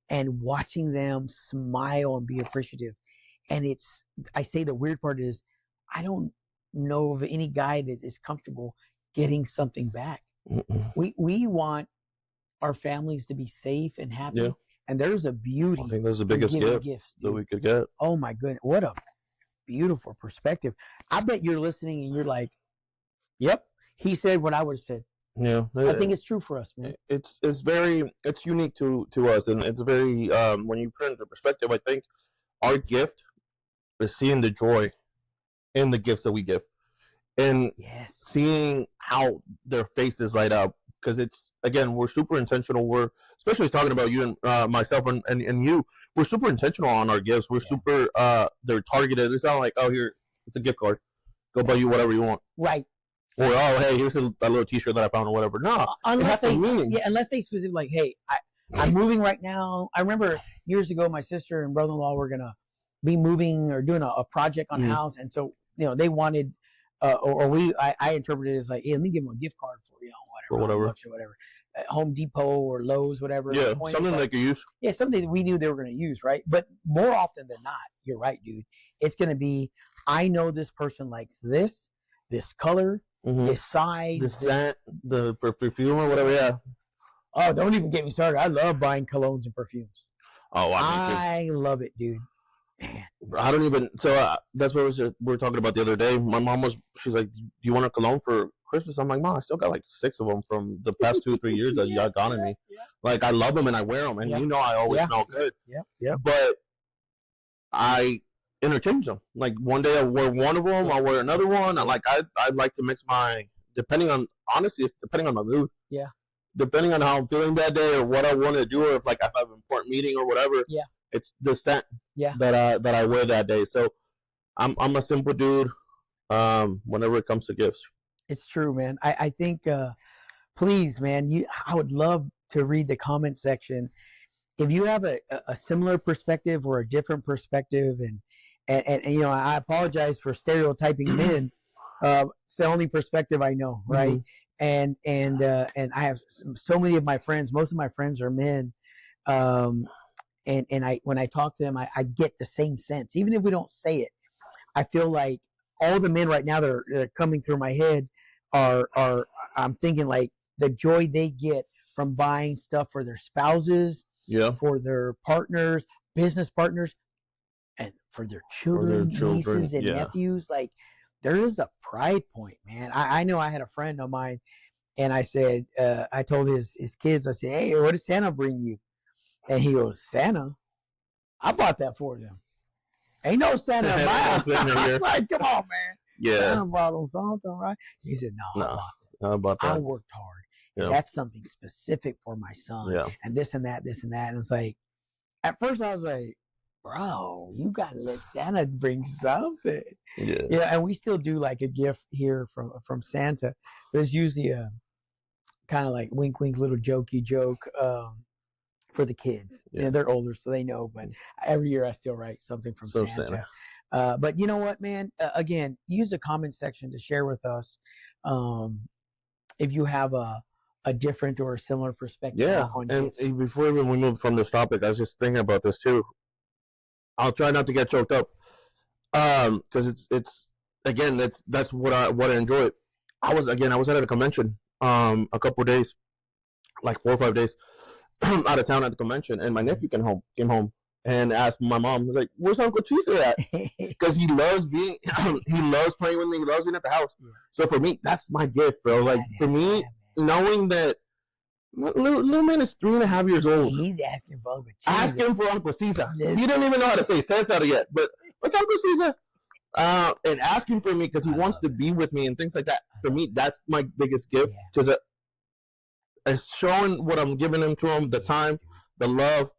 and watching them smile and be appreciative. And I say the weird part is, I don't know of any guy that is comfortable getting something back. We want our families to be safe and happy. Yeah. And there's a beauty. I think that's the biggest gift that we could get. Oh my goodness. What a beautiful perspective. I bet you're listening and you're like, yep, he said what I would have said. Yeah. I think it's true for us, man. It's unique to us. And it's very, when you put it into perspective, I think our gift is seeing the joy in the gifts that we give. And seeing how their faces light up. Because it's, again, we're super intentional. We're, especially talking about you and myself and you, we're super intentional on our gifts. We're super, they're targeted. It's not like, oh, here, it's a gift card. Go buy you whatever you want. Right. Or, oh, hey, here's a little T-shirt that I found or whatever. No, unless they specifically like, hey, I'm moving right now. I remember years ago, my sister and brother-in-law were gonna be moving or doing a project on a house, and so they wanted, I interpreted it as like, hey, let me give them a gift card for whatever, Home Depot or Lowe's, whatever. Yeah, something they could use. Yeah, something that we knew they were going to use, right? But more often than not, you're right, dude. It's going to be, I know this person likes this color, this size, the scent, the perfume or whatever. Yeah. Oh, don't even get me started. I love buying colognes and perfumes. Oh, I love it, dude. Man. I don't even. So that's what we were talking about the other day. My mom she's like, "Do you want a cologne for Christmas?" I'm like, "Mom, I still got like 6 of them from the past 2 or 3 years that y'all gotten me. Yeah. Like, I love them and I wear them, and I always smell good. Yeah. But I interchange them. Like one day I wear one of them, I'll wear another one. I like to mix depending on my mood. Yeah. Depending on how I'm feeling that day or what I want to do, or if I have an important meeting or whatever. Yeah. It's the scent that I wear that day. So I'm a simple dude whenever it comes to gifts. It's true, man. I think please, man, I would love to read the comment section. If you have a similar perspective or a different perspective, and I apologize for stereotyping men. It's the only perspective I know, right? And I have so many of my friends. Most of my friends are men. And when I talk to them, I get the same sense. Even if we don't say it, I feel like all the men right now that are coming through my head are I'm thinking like the joy they get from buying stuff for their spouses, for their partners, business partners, and for their children, nieces and nephews. Like, there is a pride point, man. I know I had a friend of mine, and I said, I told his kids, I said, hey, what did Santa bring you? And he goes, Santa? I bought that for them. Ain't no Santa in my house. I was like, come on, man. Yeah. Santa bought them something, right? He said, no, I bought that. I worked hard. And that's something specific for my son. Yeah. And this and that. And it's like, at first I was like, bro, you got to let Santa bring something. Yeah. And we still do like a gift here from Santa. There's usually a kind of like wink, wink, little jokey joke for the kids. Yeah, they're older, so they know. But every year I still write something from Santa. But you know what, man? Again, use the comment section to share with us if you have a different or a similar perspective on gifts. And before we move from this topic, I was just thinking about this too. I'll try not to get choked up, because it's again that's what I enjoy. I was at a convention a couple of days, like 4 or 5 days out of town at the convention, and my nephew came home and asked my mom, he was like, "Where's Uncle Cheeser at?" Because he loves playing with me, he loves being at the house. So for me, that's my gift, bro. Like for me, knowing that little man is 3.5 years old, he's asking for Uncle Cheeser. Asking for Uncle Caesar. He didn't even know how to say Cesar yet, but what's Uncle Caesar? And asking for me because he wants to be with me and things like that. For me, that's my biggest gift, because it's showing what I'm giving him to him, the time, the love,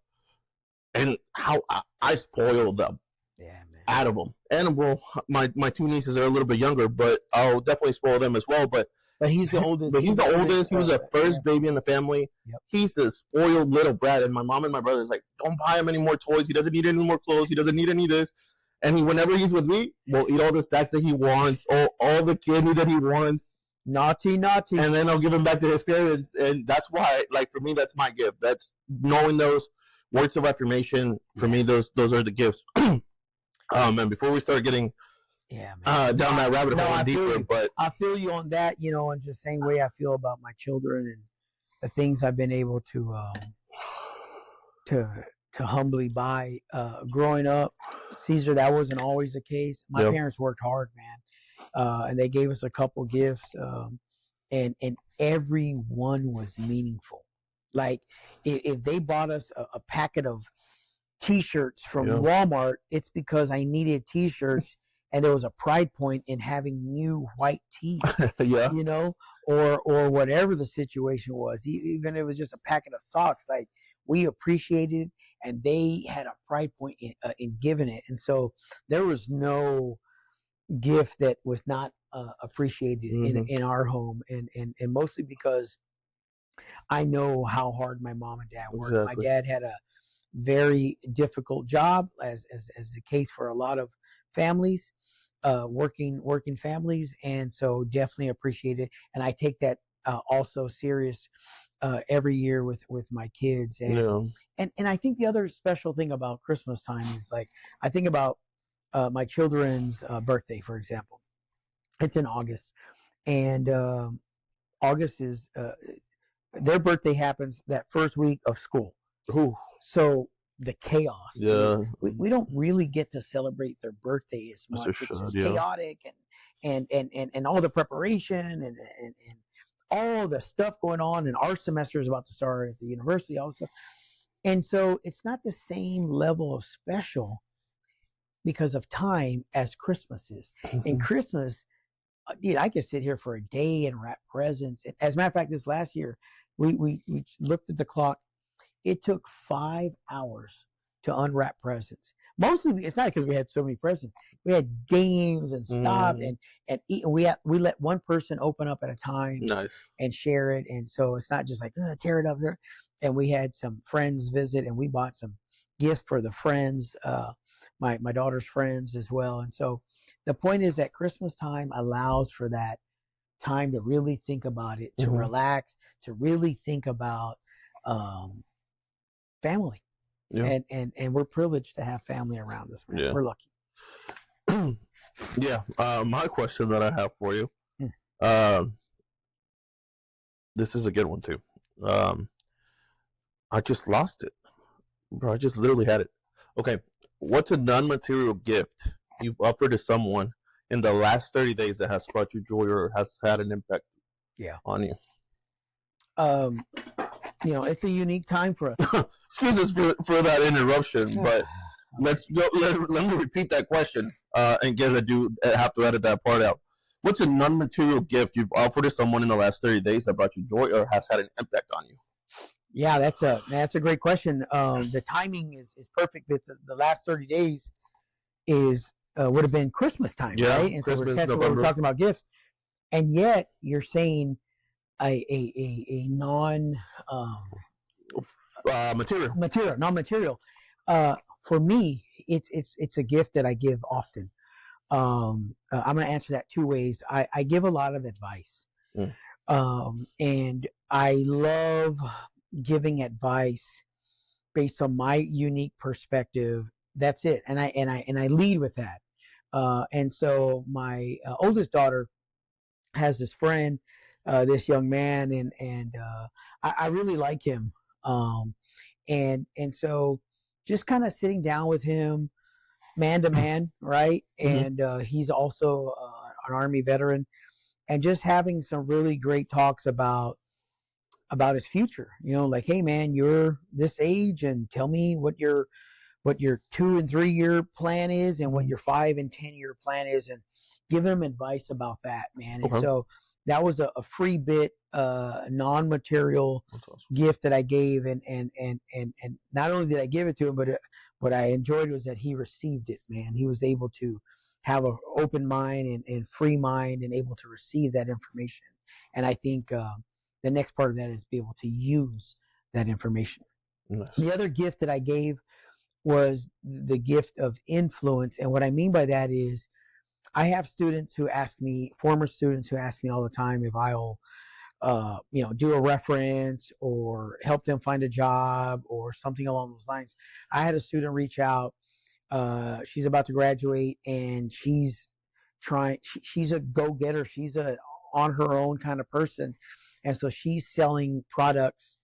and how I spoil them out of them. And well, my 2 nieces are a little bit younger, but I'll definitely spoil them as well. But he's the oldest. He was the first baby in the family. He's the spoiled little brat. And my mom and my brother's like, don't buy him any more toys. He doesn't need any more clothes. He doesn't need any of this. And whenever he's with me, we'll eat all the snacks that he wants, all the candy that he wants. Naughty. And then I'll give him back to his parents. And that's why, like, for me, that's my gift. That's knowing those words of affirmation. For me, those are the gifts. And before we start getting down that rabbit hole deeper, but I feel you on that, and it's the same way I feel about my children and the things I've been able to humbly buy. Growing up, Caesar, that wasn't always the case. My parents worked hard, man, and they gave us a couple gifts, and every one was meaningful. Like if they bought us a packet of T-shirts from Walmart, it's because I needed T-shirts. And there was a pride point in having new white tees, or whatever the situation was. Even if it was just a packet of socks, like we appreciated, and they had a pride point in giving it. And so there was no gift that was not appreciated in our home, and mostly because I know how hard my mom and dad worked. My dad had a very difficult job, as the case for a lot of families. Working families, and so definitely appreciate it, and I take that also serious every year with my kids, and I think the other special thing about Christmas time is, like, I think about my children's birthday, for example. It's in August, and August is their birthday happens that first week of school. Ooh. So the chaos. We don't really get to celebrate their birthday as much. It's just chaotic, and all the preparation and all the stuff going on, and our semester is about to start at the university also. And so it's not the same level of special because of time as Christmas is. And Christmas, dude, I could sit here for a day and wrap presents. And as a matter of fact, this last year, we looked at the clock. It took 5 hours to unwrap presents. Mostly, it's not because we had so many presents. We had games and stuff, and eat, and we let one person open up at a time, and share it. And so it's not just like tear it up there. And we had some friends visit, and we bought some gifts for the friends, my daughter's friends as well. And so the point is that Christmas time allows for that time to really think about it, to relax, to really think about family. And we're privileged to have family around us, man. We're lucky. My question that I have for you, this is a good one too. I just lost it, bro. I just literally had it. Okay, what's a non-material gift you've offered to someone in the last 30 days that has brought you joy or has had an impact on you? It's a unique time for us. Excuse us for that interruption, but Let's go. Let me repeat that question and have to edit that part out. What's a non-material gift you've offered to someone in the last 30 days that brought you joy or has had an impact on you? Yeah, that's a great question. The timing is perfect. It's the last 30 days is would have been Christmas time, right? And Christmas, so we're talking about gifts, and yet you're saying a non non-material. For me, it's a gift that I give often. I'm going to answer that two ways. I give a lot of advice, and I love giving advice based on my unique perspective. That's it, and I lead with that. And so my oldest daughter has this friend, this young man, and I really like him. And so just kind of sitting down with him, man to man, right? And he's also an Army veteran, and just having some really great talks about his future. Like, hey man, you're this age, and tell me what your 2 and 3 year plan is, and what your 5 and 10 year plan is, and give him advice about that, man. And so that was a free bit, non-material gift that I gave, and not only did I give it to him, but what I enjoyed was that he received it, man. He was able to have an open mind and free mind, and able to receive that information. And I think the next part of that is be able to use that information. Nice. The other gift that I gave was the gift of influence, and what I mean by that is, I have former students who ask me all the time if I'll, do a reference or help them find a job or something along those lines. I had a student reach out. She's about to graduate, and she's a go-getter. She's a on her own kind of person. And so she's selling products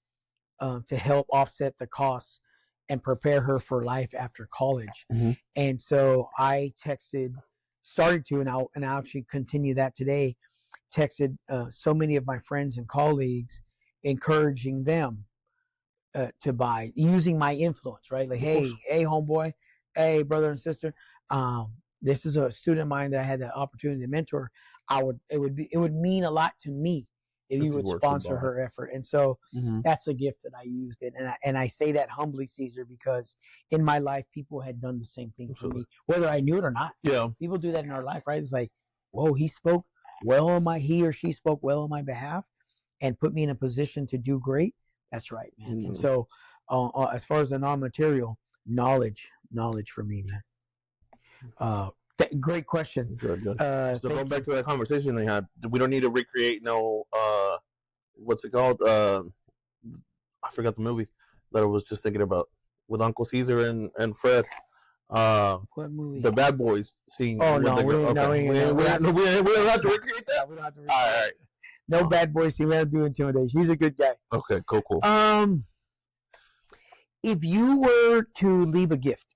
to help offset the costs and prepare her for life after college. And so I started to, and I'll actually continue that today, texted so many of my friends and colleagues, encouraging them to buy, using my influence, right? Like, hey homeboy, hey brother and sister, this is a student of mine that I had the opportunity to mentor. It would mean a lot to me if you would sponsor her effort. And so that's a gift that I used it. And I say that humbly, Caesar, because in my life, people had done the same thing for me, whether I knew it or not. Yeah. People do that in our life, right? It's like, whoa, he or she spoke well on my behalf and put me in a position to do great. That's right, man. And so as far as the non-material, knowledge for me, man. Great question. Good. So going back to that conversation they had, we don't need to recreate what's it called? I forgot the movie that I was just thinking about with Uncle Caesar and Fred. What movie? The Bad Boys scene. Oh no, we don't have to recreate that. We don't have to recreate All right. No Bad Boys scene. We have to do intimidation. He's a good guy. Okay, cool. If you were to leave a gift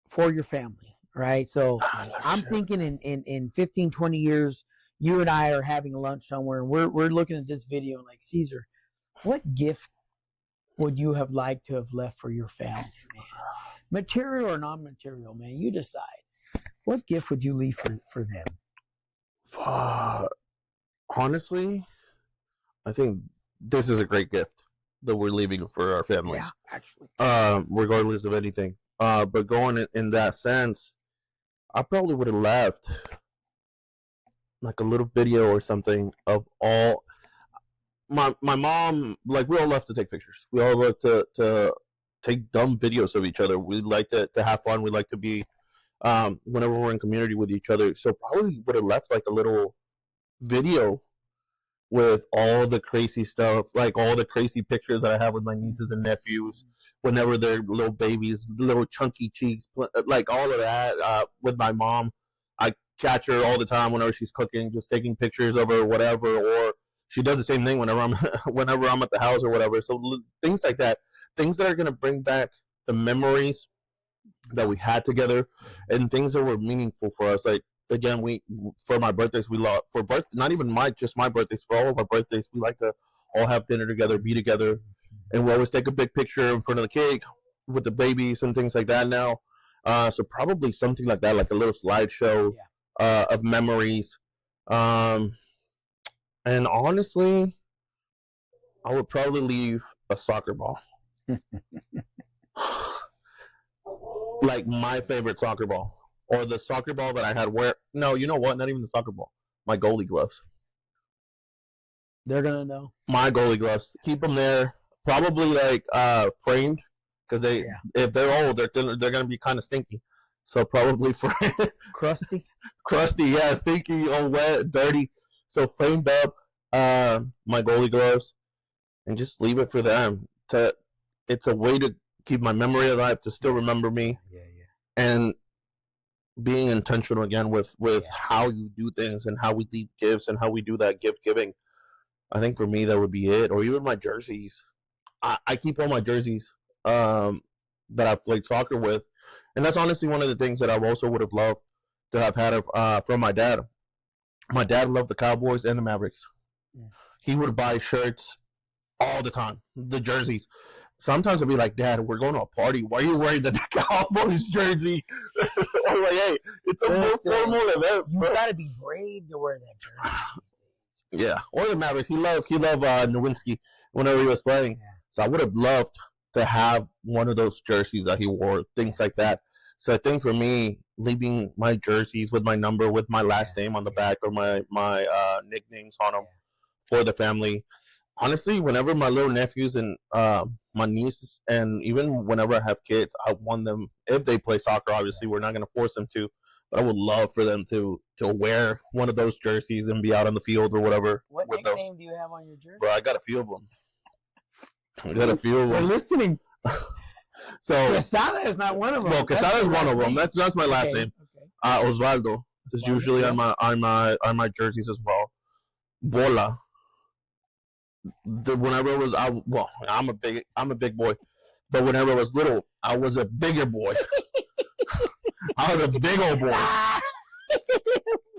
for your family, right? So I'm thinking in 15, 20 years, you and I are having lunch somewhere, and we're looking at this video and like, Caesar, what gift would you have liked to have left for your family, man? Material or non-material, man? You decide. What gift would you leave for them? Honestly, I think this is a great gift that we're leaving for our families. Yeah, actually. Regardless of anything. But going in that sense, I probably would have left like a little video or something of all my mom. Like, we all love to take pictures. We all love to take dumb videos of each other. We like to have fun. We like to be whenever we're in community with each other. So probably would have left like a little video with all the crazy stuff, like all the crazy pictures that I have with my nieces and nephews whenever they're little babies, little chunky cheeks, like all of that. With my mom, I catch her all the time whenever she's cooking, just taking pictures of her or whatever, or she does the same thing whenever I'm at the house or whatever. So things like that, things that are going to bring back the memories that we had together, and things that were meaningful for us. Like, again, for my birthdays, not even just my birthdays, for all of our birthdays, we like to all have dinner together, be together, and we always take a big picture in front of the cake with the babies and things like that now. So probably something like that, like a little slideshow of memories. And honestly, I would probably leave a soccer ball. Like my favorite soccer ball. Or the soccer ball that I had no, you know what? Not even the soccer ball. My goalie gloves. They're going to know. My goalie gloves. Keep them there. Probably like framed. Because if they're old, they're going to be kind of stinky. So probably framed. Crusty? Crusty, yeah. Stinky, all wet, dirty. So framed up my goalie gloves. And just leave it for them. It's a way to keep my memory alive, to still remember me. Yeah. And being intentional again with how you do things and how we leave gifts and how we do that gift giving. I think for me that would be it. Or even my jerseys. I keep all my jerseys that I've played soccer with, and that's honestly one of the things that I also would have loved to have had from my dad. My dad loved the Cowboys and the Mavericks. Yeah. He would buy shirts all the time, the jerseys. Sometimes I'd be like, Dad, we're going to a party. Why are you wearing the Cowboys jersey? I'm like, hey, it's a more formal event. You got to be brave to wear that jersey. Yeah, or the Mavericks. He loved Nowinski whenever he was playing. Yeah. So I would have loved to have one of those jerseys that he wore, things like that. So I think for me, leaving my jerseys with my number, with my last name on the back, or my nicknames on them for the family. Honestly, whenever my little nephews and my nieces, and even whenever I have kids, I want them, if they play soccer, obviously, we're not going to force them to, but I would love for them to wear one of those jerseys and be out on the field or whatever. What nickname do you have on your jersey? Bro, I got a few of them. We're listening. So Quesada is not one of them. No, Quesada is one of them. That's my last name. Okay. Osvaldo is usually on my jerseys as well. Bola. Whenever I'm a big boy, but whenever I was little, I was a bigger boy. I was a big old boy.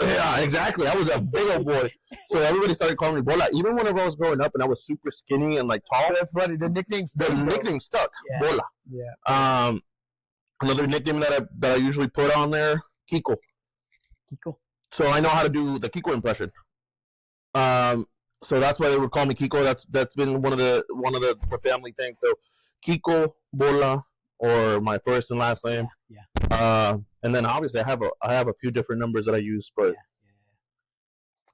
Yeah, exactly. I was a big old boy. So everybody started calling me Bola. Even whenever I was growing up and I was super skinny and like tall. That's funny. The nickname stuck. Yeah. Bola. Yeah. Another nickname that I usually put on there, Kiko. So I know how to do the Kiko impression. So that's why they would call me Kiko. That's been one of the family things. So Kiko, Bola, or my first and last name. Yeah. And then obviously I have a few different numbers that I use, but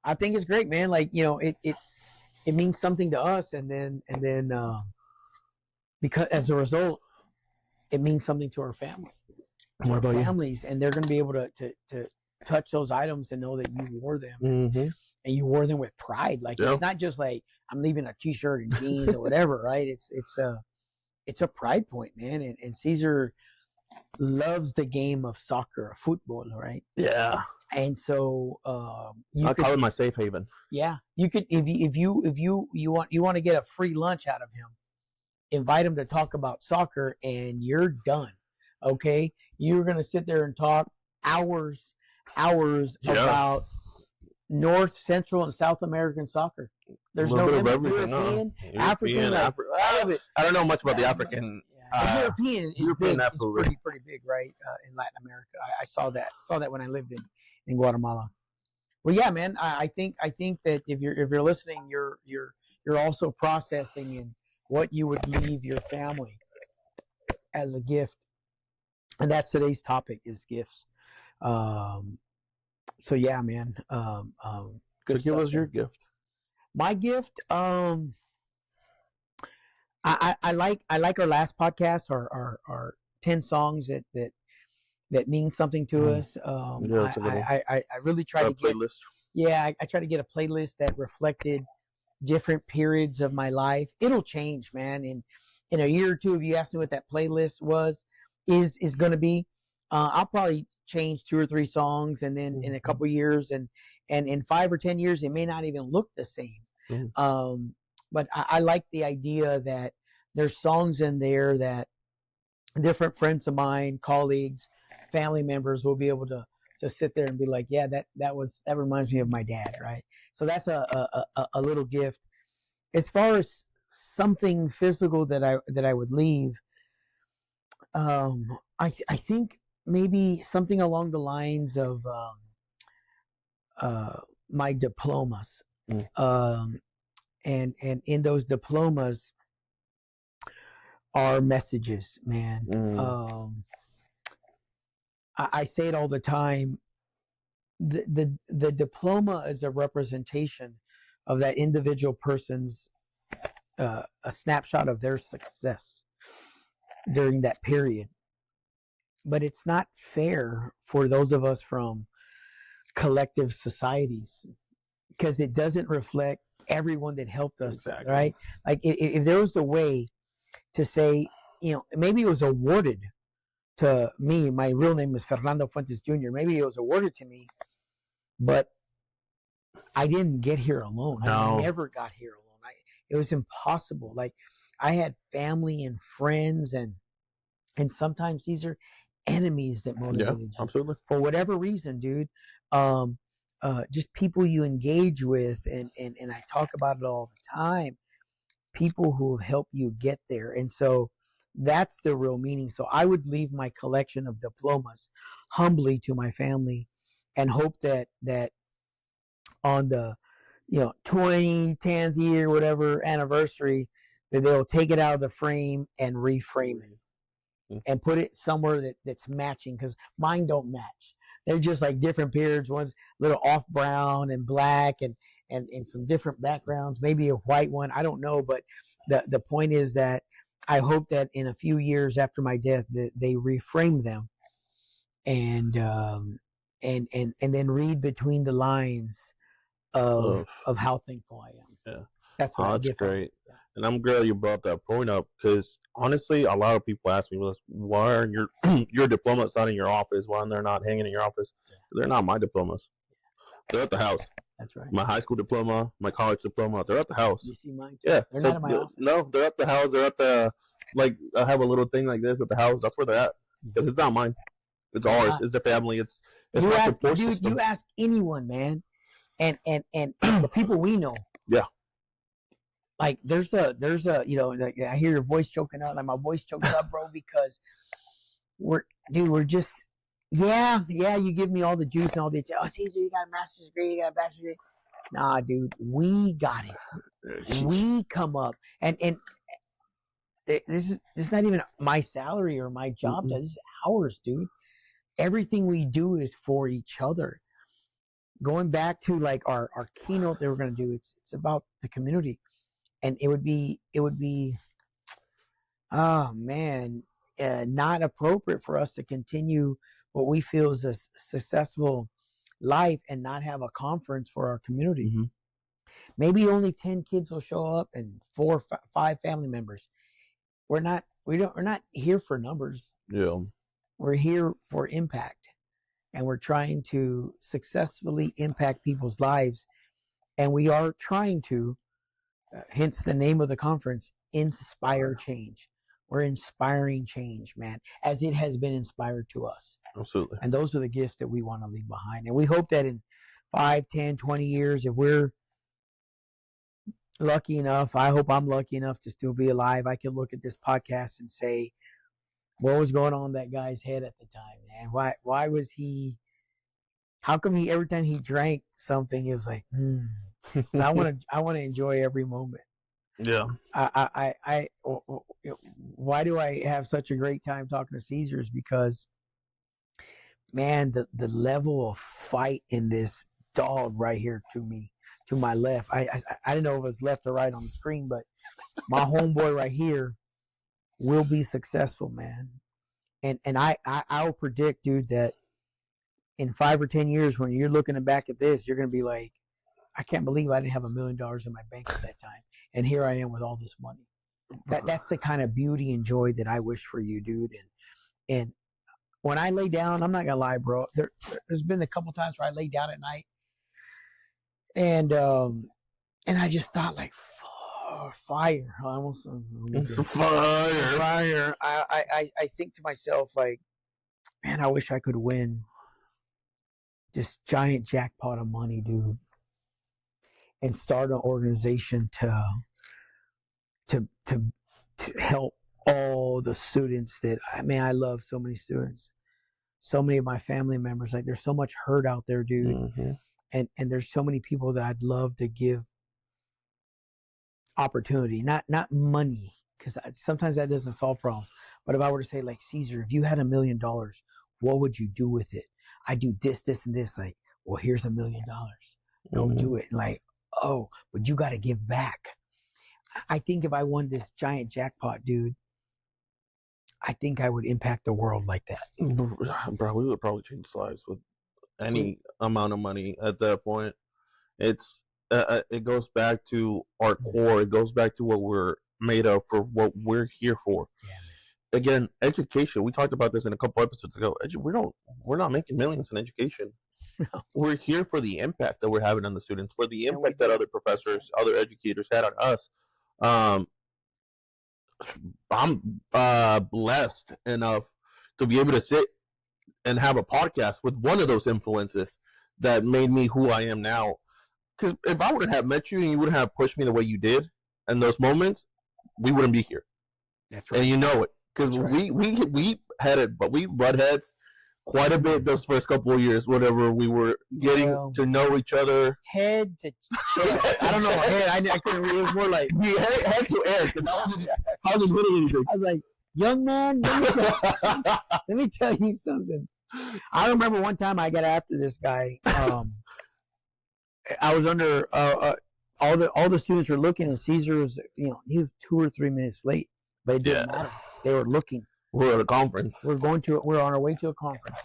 I think it's great, man. Like, it means something to us, and then because as a result, it means something to our family. What about families, and they're going to be able to touch those items and know that you wore them. Mm-hmm. And you wore them with pride. Like, It's not just like I'm leaving a t-shirt and jeans or whatever, right? It's a pride point, man. And Caesar loves the game of soccer, football, right? Yeah. And so I call it my safe haven. Yeah, you could if you want to get a free lunch out of him, invite him to talk about soccer, and you're done. Okay, you're gonna sit there and talk hours about North, Central, and South American soccer. There's no European, African, I don't know much about the African. European is pretty big, right? In Latin America, I saw that when I lived in Guatemala. Well, yeah, man. I think that if you're listening, you're also processing in what you would leave your family as a gift, and that's today's topic is gifts. So yeah, man. So give us your gift. My gift. I like our last podcast, our 10 songs that mean something to us. I really try to get playlist. Yeah, I try to get a playlist that reflected different periods of my life. It'll change, man. In a year or two, if you ask me what that playlist is going to be, I'll probably change 2 or 3 songs, and then in a couple years, and in 5 or 10 years, it may not even look the same. Mm-hmm. But I like the idea that there's songs in there that different friends of mine, colleagues, family members will be able to sit there and be like, yeah, that reminds me of my dad, right? So that's a little gift. As far as something physical that I would leave, I think maybe something along the lines of my diplomas. Mm. And in those diplomas are messages, man. I say it all the time. The diploma is a representation of that individual person's a snapshot of their success during that period. But it's not fair for those of us from collective societies because it doesn't reflect everyone that helped us, exactly. Right? Like if there was a way to say, maybe it was awarded to me. My real name is Fernando Fuentes Jr. Maybe it was awarded to me, but I didn't get here alone. No. I never got here alone. It was impossible. Like I had family and friends, and sometimes these are enemies that motivated you. Absolutely. For whatever reason, dude. Just people you engage with, and I talk about it all the time. People who have helped you get there, and so that's the real meaning. So I would leave my collection of diplomas humbly to my family, and hope that on the 10th year, whatever anniversary, that they'll take it out of the frame and reframe it and put it somewhere that's matching, because mine don't match. They're just like different periods. One's a little off brown and black and some different backgrounds, maybe a white one. I don't know. But the point is that I hope that in a few years after my death that they reframe them and then read between the lines of how thankful I am. Yeah. That's what that's great. Yeah. And I'm glad you brought that point up, because honestly, a lot of people ask me, why are your diplomas not in your office? Why they're not hanging in your office? Yeah. They're not my diplomas. They're at the house. That's right. My high school diploma, my college diploma, they're at the house. You see mine? Yeah. They're not in my office. No, they're at the house. They're at the, like, I have a little thing like this at the house. That's where they're at. Because it's not mine. It's ours. It's the family. It's you my ask, support dude, system. You ask anyone, man. And the people we know. Yeah. Like there's a like, I hear your voice choking up, like my voice chokes up, bro, because we're just you give me all the juice and all the Caesar, you got a master's degree, you got a bachelor's degree. Nah, dude, we got it. We come up and this is not even my salary or my job. This is ours, dude. Everything we do is for each other. Going back to like our keynote that we're going to do, it's about the community. And it would be oh man, not appropriate for us to continue what we feel is a successful life and not have a conference for our community. Mm-hmm. Maybe only 10 kids will show up and 4 or 5 family members. We're not here for numbers. Yeah. We're here for impact, and we're trying to successfully impact people's lives, and we are trying to hence the name of the conference, Inspire Change. We're inspiring change, man, as it has been inspired to us. Absolutely. And those are the gifts that we want to leave behind. And we hope that in 5, 10, 20 years, if we're lucky enough, I hope I'm lucky enough to still be alive, I can look at this podcast and say, what was going on in that guy's head at the time, man? Why was he, how come he, every time he drank something, it was like, I want to enjoy every moment. Yeah. Why do I have such a great time talking to Caesars? Because, man, the level of fight in this dog right here to my left. I didn't know if it was left or right on the screen, but my homeboy right here will be successful, man. And I'll predict, dude, that in 5 or 10 years, when you're looking back at this, you're gonna be like, I can't believe I didn't have $1 million in my bank at that time. And here I am with all this money. That's the kind of beauty and joy that I wish for you, dude. And when I lay down, I'm not gonna lie, bro. There's been a couple times where I lay down at night and I just thought like, fire. I almost fire. I think to myself like, man, I wish I could win this giant jackpot of money, dude. And start an organization to help all the students that I love so many students. so many of my family members. Like, there's so much hurt out there, dude. Mm-hmm. And there's so many people that I'd love to give opportunity, not money, because sometimes that doesn't solve problems. But if I were to say, like, Caesar, if you had $1 million, what would you do with it? I do this, this, and this. Like, well, here's $1 million. Go do it. Like, oh, but you got to give back. I think if I won this giant jackpot, dude, I think I would impact the world like that. Bro, we would probably change lives with any amount of money at that point. It's it goes back to our core. It goes back to what we're made of, for what we're here for. Yeah, again, education. We talked about this in a couple episodes ago. We're not making millions in education. No. We're here for the impact that we're having on the students, for the impact that other professors, other educators had on us. I'm blessed enough to be able to sit and have a podcast with one of those influences that made me who I am now. Because if I wouldn't have met you and you wouldn't have pushed me the way you did in those moments, we wouldn't be here. That's right. And you know it. Because we butt heads quite a bit those first couple of years, whatever we were getting to know each other. Head to chair. I don't know. Head. I couldn't read. It was more like head to air. Because I wasn't hitting anything. I was like, young man, let me tell you something. I remember one time I got after this guy. I was under all the students were looking, and Caesar was, he was 2 or 3 minutes late, but it didn't matter. They were looking. We're at a conference. We're on our way to a conference.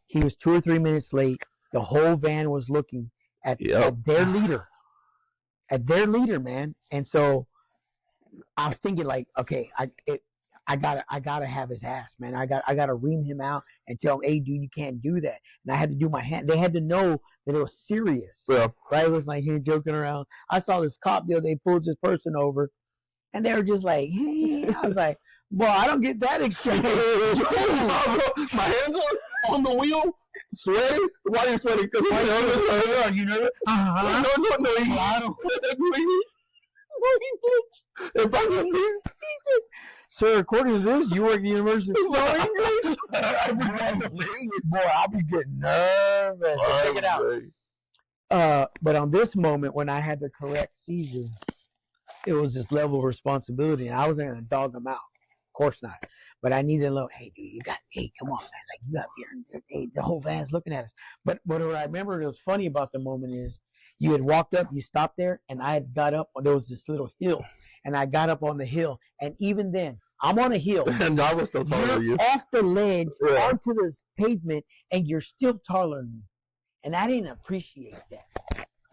He was 2 or 3 minutes late. The whole van was looking at their leader. At their leader, man. And so I was thinking, like, okay, I gotta have his ass, man. I gotta ream him out and tell him, hey, dude, you can't do that. And I had to do my hand. They had to know that it was serious. Yeah. Right? It was like he was joking around. I saw this cop deal. They pulled this person over, and they were just like, hey. I was like, well, I don't get that excited. My hands are on the wheel, sweating. Why are you sweating? Because my hands are, you know it? Uh-huh. No. I don't. If I was this, sir, according to this, you work at the University of English? Boy, I'll be getting nervous. Check it out. But on this moment, when I had to correct Caesar, it was this level of responsibility, and I wasn't going to dog him out. Of course not. But I needed a little, hey, dude, come on, man. Like, you got here. Hey, the whole van's looking at us. But what I remember that was funny about the moment is you had walked up, you stopped there, and I had got up. There was this little hill, and I got up on the hill. And even then, I'm on a hill. And I was still taller than you. Off the ledge, onto this pavement, and you're still taller than me. And I didn't appreciate that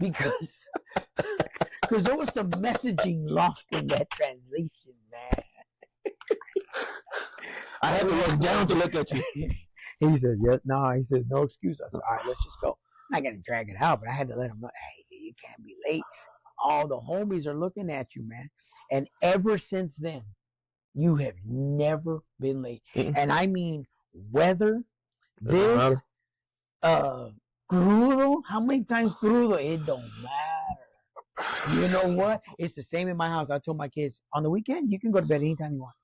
because there was some messaging lost in that translation, man. I had to look down to look at you. He said, "Yeah, no." He said, "No excuse." I said, "All right, let's just go." I'm not gonna drag it out, but I had to let him know, "Hey, you can't be late. All the homies are looking at you, man." And ever since then, you have never been late. Mm-hmm. And I mean, whether this, crudo, how many times crudo, it don't matter. You know what? It's the same in my house. I told my kids, on the weekend, you can go to bed anytime you want.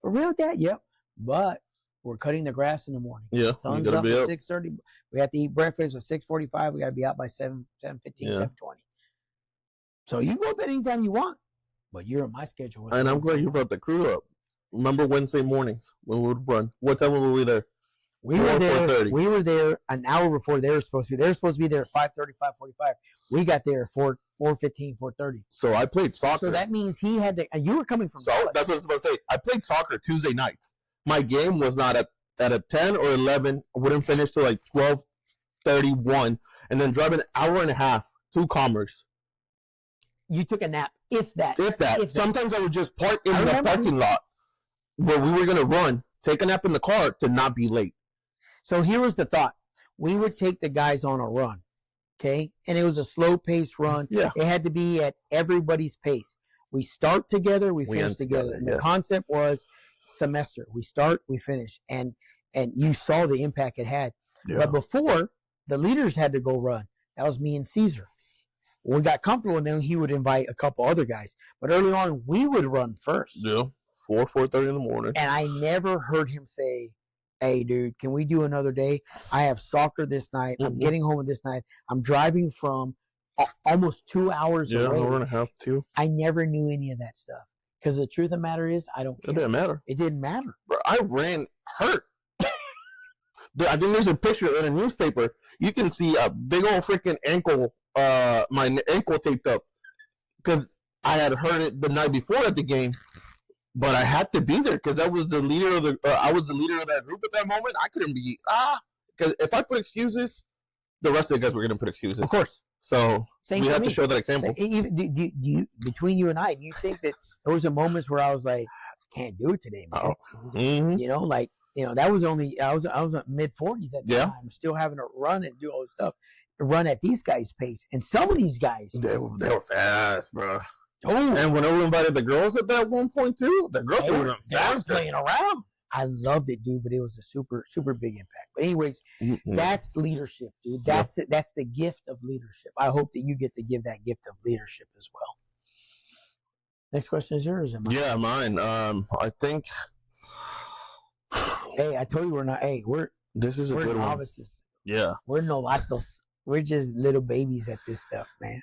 For real, Dad? Yep. But we're cutting the grass in the morning. Yeah. The sun's up at 6:30. We have to eat breakfast at 6:45. We got to be out by 7:15, 7:20. So you go to bed anytime you want, but you're on my schedule. And I'm glad you brought the crew up. Remember Wednesday mornings when we would run? What time were we there? We were there an hour before they were supposed to be. They were supposed to be there at 5:30, 5:45. We got there at 4:15, 4:30. So I played soccer. So that means he had to. And you were coming from. So college. That's what I was about to say. I played soccer Tuesday nights. My game was not at a 10 or 11. I wouldn't finish till like 12:31, and then driving an hour and a half to Commerce. You took a nap, if that. Sometimes I would just park in the parking lot where we were gonna run, take a nap in the car to not be late. So here was the thought: we would take the guys on a run, okay, and it was a slow-paced run. Yeah, it had to be at everybody's pace. We start together, we finish together. And the concept was semester. We start, we finish, and you saw the impact it had. Yeah. But before, the leaders had to go run. That was me and Caesar. When we got comfortable, and then he would invite a couple other guys. But early on, we would run first. Yeah, 4:30 in the morning. And I never heard him say, hey, dude, can we do another day? I have soccer this night. I'm getting home this night. I'm driving from almost 2 hours away. hour and a half, too. I never knew any of that stuff. Because the truth of the matter is, I don't care. It didn't matter. It didn't matter. Bro, I ran hurt. I think there's a picture in a newspaper. You can see a big old freaking ankle, my ankle taped up. Because I had heard it the night before at the game. But I had to be there because I was the leader of I was the leader of that group at that moment. I couldn't be because if I put excuses, the rest of the guys were going to put excuses. Of course. So we have to show that example. Between you and I, do you think that there was a moments where I was like, can't do it today, man? You know, like that was only I was mid 40s at the time, still having to run and do all this stuff, run at these guys' pace, and some of these guys they were fast, bro. Oh, and whenever we invited the girls at that one point too, the girls were playing around. I loved it, dude, but it was a super, super big impact. But anyways, that's leadership, dude. That's it. That's the gift of leadership. I hope that you get to give that gift of leadership as well. Next question is yours. Yeah, mine. I think. Hey, I told you we're not. Hey, this is a good novices. One. Yeah, we're novatos. We're just little babies at this stuff, man.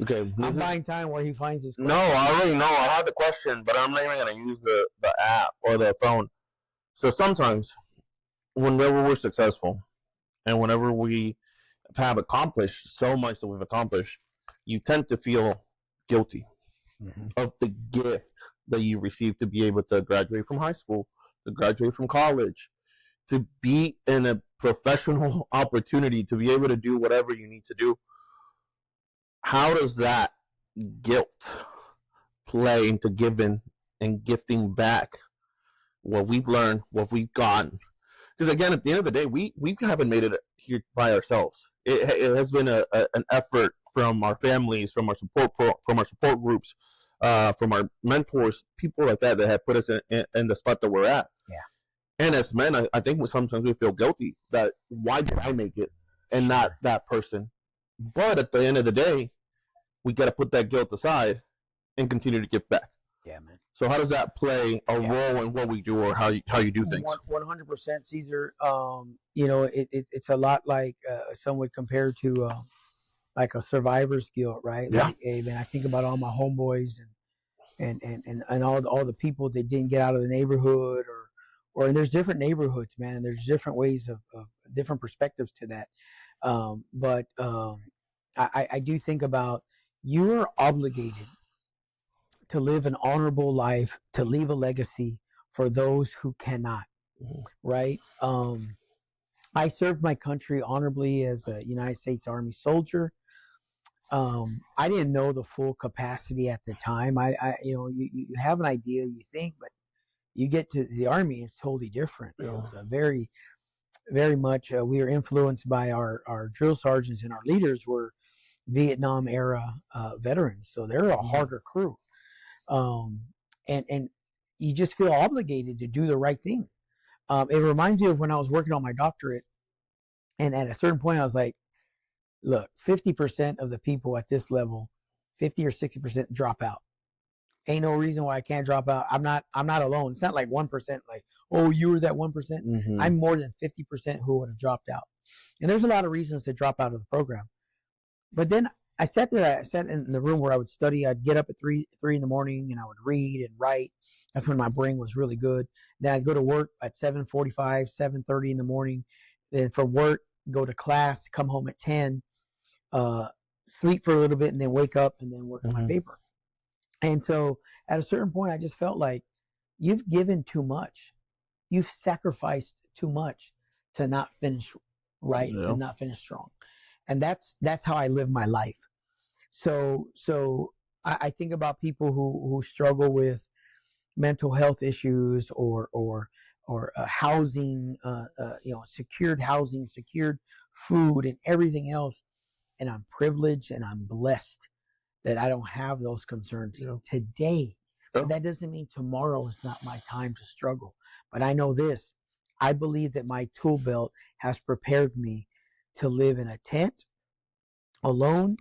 Okay. I'm buying time while he finds his question. No, I already know. I have the question, but I'm not even going to use the app or the phone. So sometimes, whenever we're successful and whenever we have accomplished so much that we've accomplished, you tend to feel guilty of the gift that you received to be able to graduate from high school, to graduate from college, to be in a professional opportunity, to be able to do whatever you need to do. How does that guilt play into giving and gifting back what we've learned, what we've gotten? Because again, at the end of the day, we haven't made it here by ourselves. It has been an effort from our families, from our support groups, from our mentors, people like that have put us in the spot that we're at. Yeah. And as men, I think sometimes we feel guilty that why did I make it and not that person? But at the end of the day, we got to put that guilt aside and continue to give back. Yeah, man. So how does that play a role in what we do or how you do things? 100%, Caesar. It's a lot like some would compare to like a survivor's guilt, right? Yeah. Like, hey, man, I think about all my homeboys and all the people that didn't get out of the neighborhood or there's different neighborhoods, man. And there's different ways of different perspectives to that. But I do think about you are obligated to live an honorable life, to leave a legacy for those who cannot, right? I served my country honorably as a United States Army soldier. I didn't know the full capacity at the time. You have an idea, you think, but you get to the Army, it's totally different. It was a very, very much, we were influenced by our drill sergeants, and our leaders were Vietnam era veterans. So they're a harder crew. And you just feel obligated to do the right thing. It reminds me of when I was working on my doctorate, and at a certain point I was like, look, 50% of the people at this level, 50 or 60% drop out. Ain't no reason why I can't drop out. I'm not alone. It's not like 1%, like, oh, you were that 1%. I'm more than 50% who would have dropped out. And there's a lot of reasons to drop out of the program. But then I sat in the room where I would study. I'd get up at 3 in the morning and I would read and write. That's when my brain was really good. Then I'd go to work at 7:45, 7:30 in the morning. Then from work, go to class, come home at 10, sleep for a little bit, and then wake up and then work on my paper. And so at a certain point, I just felt like you've given too much. You've sacrificed too much to not finish right and not finish strong. And that's how I live my life. So I think about people who struggle with mental health issues or housing, secured housing, secured food, and everything else. And I'm privileged and I'm blessed that I don't have those concerns today. But that doesn't mean tomorrow is not my time to struggle. But I know this. I believe that my tool belt has prepared me to live in a tent, alone,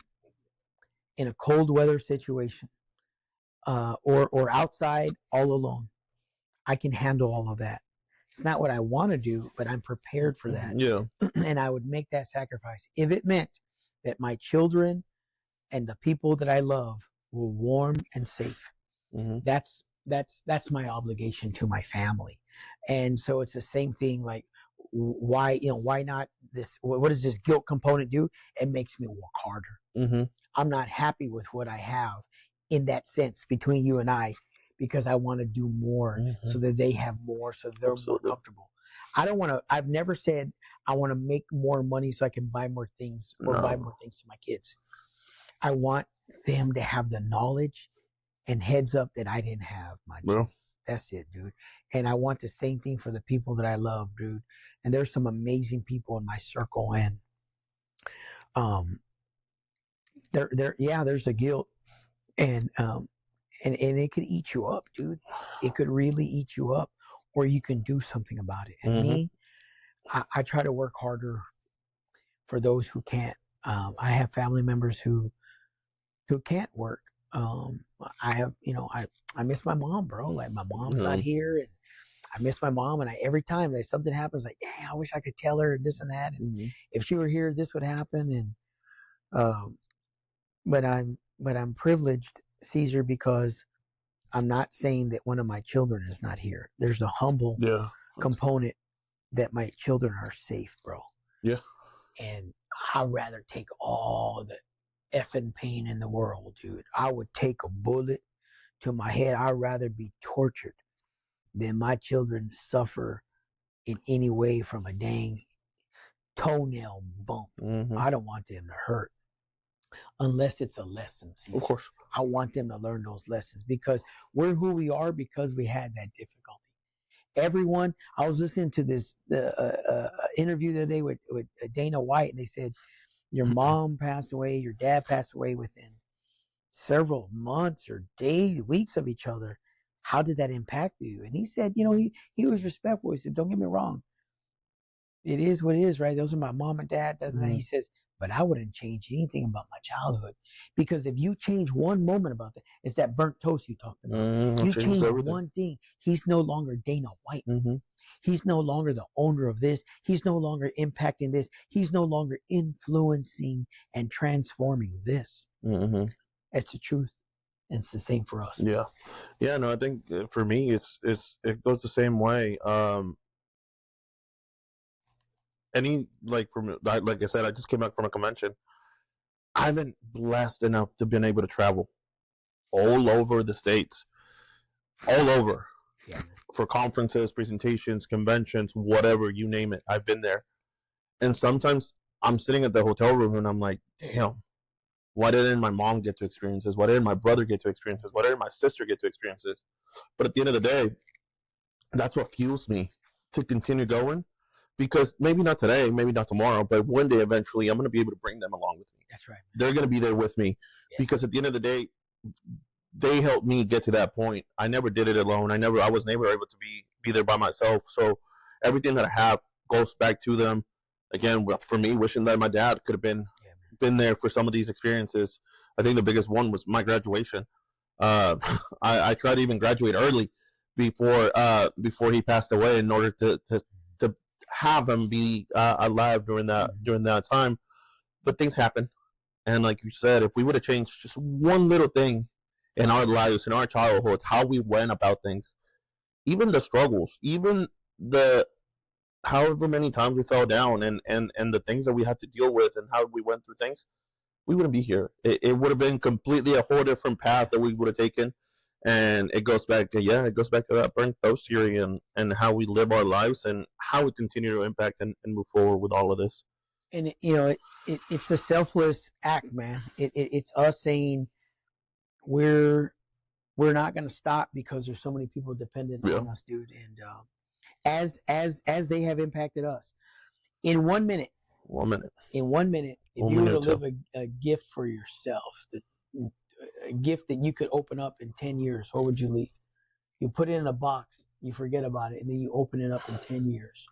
in a cold weather situation, or outside all alone. I can handle all of that. It's not what I want to do, but I'm prepared for that. Yeah. And I would make that sacrifice if it meant that my children and the people that I love were warm and safe. Mm-hmm. That's my obligation to my family. And so it's the same thing. Like, why not this? What does this guilt component do? It makes me work harder. Mm-hmm. I'm not happy with what I have in that sense between you and I, because I want to do more so that they have more, so they're more comfortable. I've never said I want to make more money so I can buy more things or buy more things to my kids. I want them to have the knowledge and heads up that I didn't have, my dude. That's it, dude. And I want the same thing for the people that I love, dude. And there's some amazing people in my circle, and there's a guilt, and it could eat you up, dude. It could really eat you up, or you can do something about it. And me, I try to work harder for those who can't. I have family members who can't work. I have, I miss my mom, bro. Like, my mom's not here, and I miss my mom. And every time that something happens, like, hey, I wish I could tell her this and that. And if she were here, this would happen. And but I'm privileged, Caesar, because I'm not saying that one of my children is not here. There's a humble component that my children are safe, bro. Yeah. And I'd rather take all the effing pain in the world, dude. I would take a bullet to my head. I'd rather be tortured than my children suffer in any way from a dang toenail bump. I don't want them to hurt unless it's a lesson. Of course. I want them to learn those lessons, because we're who we are because we had that difficulty. Everyone, I was listening to this interview the other day with Dana White, and they said, your mom passed away, your dad passed away within several months or days, weeks of each other. How did that impact you? And he said, he was respectful. He said, don't get me wrong. It is what it is, right? Those are my mom and dad. He says, but I wouldn't change anything about my childhood, because if you change one moment about that, it's that burnt toast you talked about. You change one thing. He's no longer Dana White. He's no longer the owner of this. He's no longer impacting this. He's no longer influencing and transforming this. It's the truth. And it's the same for us. Yeah. No, I think for me, it goes the same way. Like I said, I just came back from a convention. I've been blessed enough to been able to travel all over the States, all over. Yeah. For conferences, presentations, conventions, whatever, you name it, I've been there. And sometimes I'm sitting at the hotel room and I'm like, damn, why didn't my mom get to experience this? Why didn't my brother get to experience this? Why didn't my sister get to experience this? But at the end of the day, that's what fuels me to continue going, because maybe not today, maybe not tomorrow, but one day eventually I'm going to be able to bring them along with me. That's right. They're going to be there with me because at the end of the day, they helped me get to that point. I never did it alone. I was never able to be there by myself. So everything that I have goes back to them. Again, for me, wishing that my dad could have been there for some of these experiences. I think the biggest one was my graduation. I tried to even graduate early before he passed away, in order to have him be alive during that time. But things happen, and like you said, if we would have changed just one little thing in our lives, in our childhoods, how we went about things, even the struggles, even the however many times we fell down, and the things that we had to deal with, and how we went through things, we wouldn't be here. It would have been completely a whole different path that we would have taken. And it goes back to that burnt toast theory, and how we live our lives, and how we continue to impact and move forward with all of this. And it's the selfless act, man. It's us saying we're not going to stop because there's so many people dependent on us, dude. And as they have impacted us, in 1 minute, if you were to live a gift for yourself, a gift that you could open up in 10 years, what would you leave? You put it in a box, you forget about it, and then you open it up in 10 years.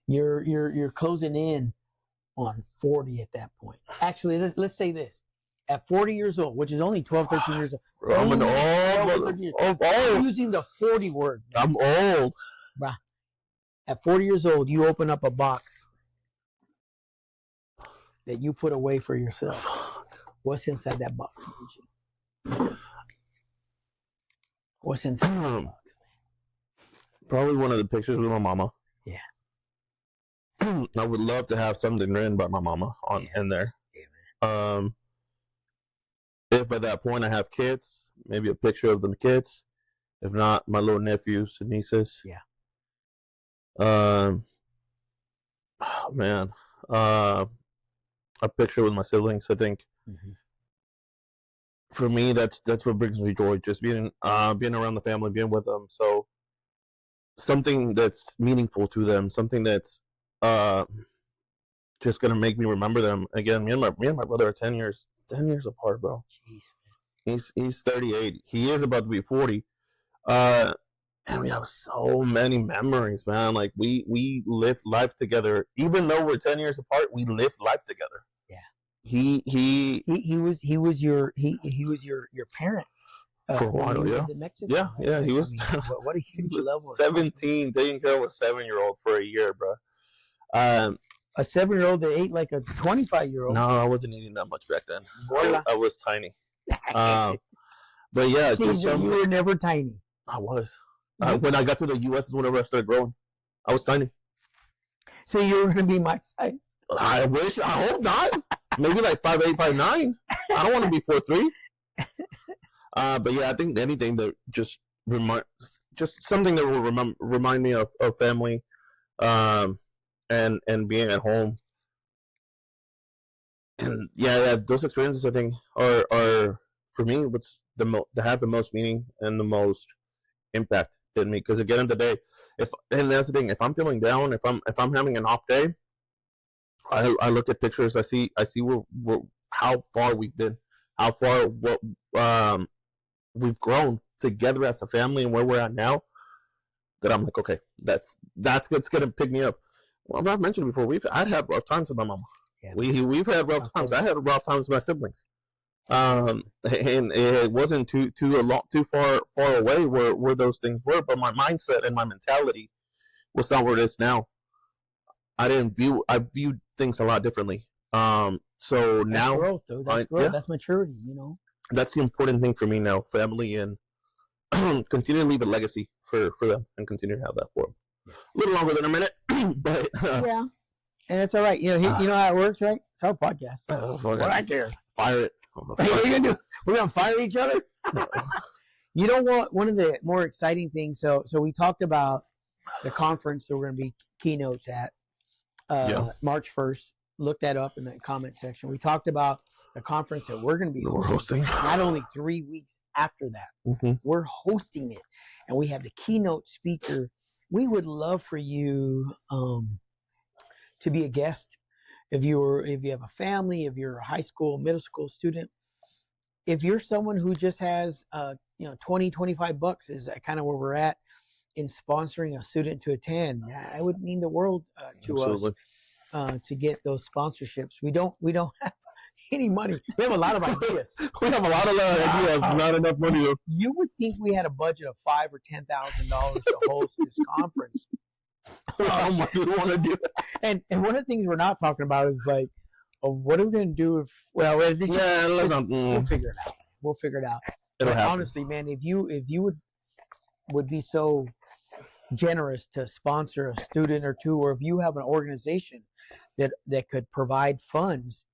You're closing in on 40 at that point. Actually, let's say this. At 40 years old, which is only 12, 13 years old. I'm an old. I'm using the 40 word. I'm old. bruh. At 40 years old, you open up a box that you put away for yourself. What's inside that box? What's inside that box? Probably one of the pictures with my mama. Yeah. I would love to have something written by my mama in there. Yeah, If by that point I have kids, maybe a picture of the kids. If not, my little nephews and nieces. Yeah. Oh man. A picture with my siblings. I think for me, that's what brings me joy. Just being around the family, being with them. So something that's meaningful to them, something that's just gonna make me remember them again. Me and my brother are 10 years apart, bro. Jeez. He's 38. He is about to be 40. And we have so many memories, man. Like we lived life together, even though we're 10 years apart. We lived life together. Yeah. He was your parent for a while. Yeah. Mexico, yeah. He was. I mean, what a huge he was level. 17, taking care of a 7-year-old for a year, bro. A 7-year-old that ate like a 25-year-old. No, I wasn't eating that much back then. I was tiny. But yeah, Jesus, you were never tiny. I was. When I got to the U.S. is whenever I started growing. I was tiny. So you were going to be my size? I wish. I hope not. Maybe like 5'8", 5'9". I don't want to be 4'3". But yeah, I think anything that just something that will remind me of family, and being at home. And yeah, those experiences I think are for me what's that have the most meaning and the most impact in me. Because at the end of the day, and that's the thing, if I'm feeling down, if I'm having an off day, I look at pictures, I see how far we've been, how far we've grown together as a family, and where we're at now. That I'm like, okay, that's what's gonna pick me up. Well, I've mentioned before, I'd had rough times with my mama. Yeah. We've had rough times. I had rough times with my siblings. And it wasn't too far away where those things were, but my mindset and my mentality was not where it is now. I viewed things a lot differently. So that's now growth, though. That's growth. Yeah. That's maturity, That's the important thing for me now, family, and continue to leave a legacy for them and continue to have that for them. A little longer than a minute, but yeah. And it's all right. You know how it works, right? It's our podcast. What I care. Fire it. What are you gonna do? We're gonna fire each other? You know what? One of the more exciting things. So we talked about the conference that we're gonna be keynotes at March 1st. Look that up in the comment section. We talked about the conference that we're gonna be hosting. Not only 3 weeks after that, we're hosting it, and we have the keynote speaker. We would love for you to be a guest. If you have a family, if you're a high school, middle school student, if you're someone who just has, $20-25 is kind of where we're at in sponsoring a student to attend. That would mean the world to Absolutely. us to get those sponsorships. We don't have any money. We have a lot of ideas. We have a lot of ideas. Not enough money though. You would think we had a budget of $5,000 or $10,000 to host this conference. How much do we want to do? And one of the things we're not talking about is like, what are we going to do if? Well, we'll figure it out. We'll figure it out. But honestly, man, if you would be so generous to sponsor a student or two, or if you have an organization that could provide funds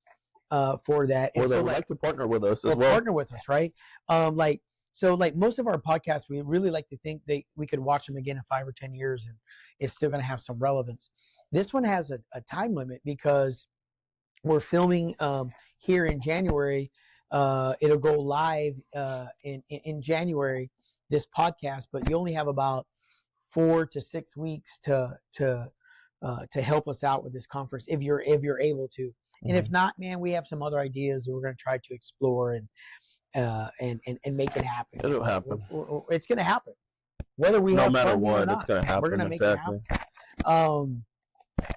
for that, or they would like to partner with us as well. Partner with us, right? Like most of our podcasts, we really like to think that we could watch them again in 5 or 10 years and it's still going to have some relevance. This one has a time limit because we're filming here in January. It'll go live in January, this podcast, but you only have about 4 to 6 weeks to help us out with this conference if you're able to. And if not, man, we have some other ideas that we're going to try to explore and make it happen. It'll happen. It's going to happen. Whether we no matter what, it's going to happen. We're going to make it happen.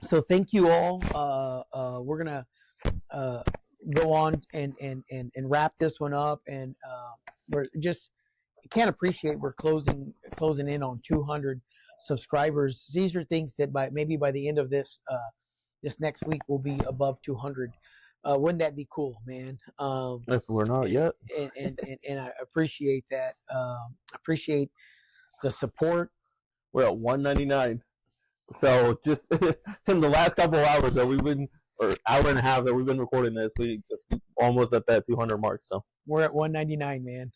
So thank you all. We're going to go on and wrap this one up, and we're just can't appreciate we're closing in on 200 subscribers. These are things that maybe by the end of this next week will be above 200. Wouldn't that be cool, man? If we're not yet. And I appreciate that. Appreciate the support. We're at 199. So just in the last couple of hours that we've been, or hour and a half that we've been recording this, we just almost at that 200 mark. So we're at 199, man.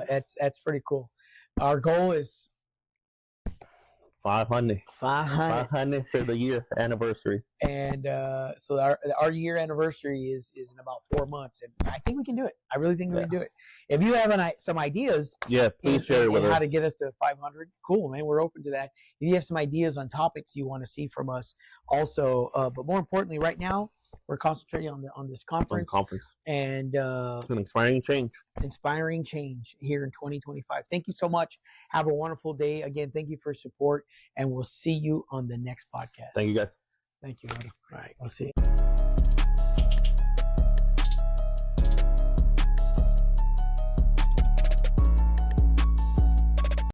That's pretty cool. Our goal is 500 for the year anniversary. And so our year anniversary is in about 4 months, and I think we can do it. I really think we can do it. If you have some ideas, please share it with us. How to get us to 500? Cool, man. We're open to that. If you have some ideas on topics you want to see from us, also, but more importantly, right now we're concentrating on this conference. And an inspiring change. Inspiring change here in 2025. Thank you so much. Have a wonderful day. Again, thank you for support, and we'll see you on the next podcast. Thank you, guys. Thank you, buddy. All right, we'll see you.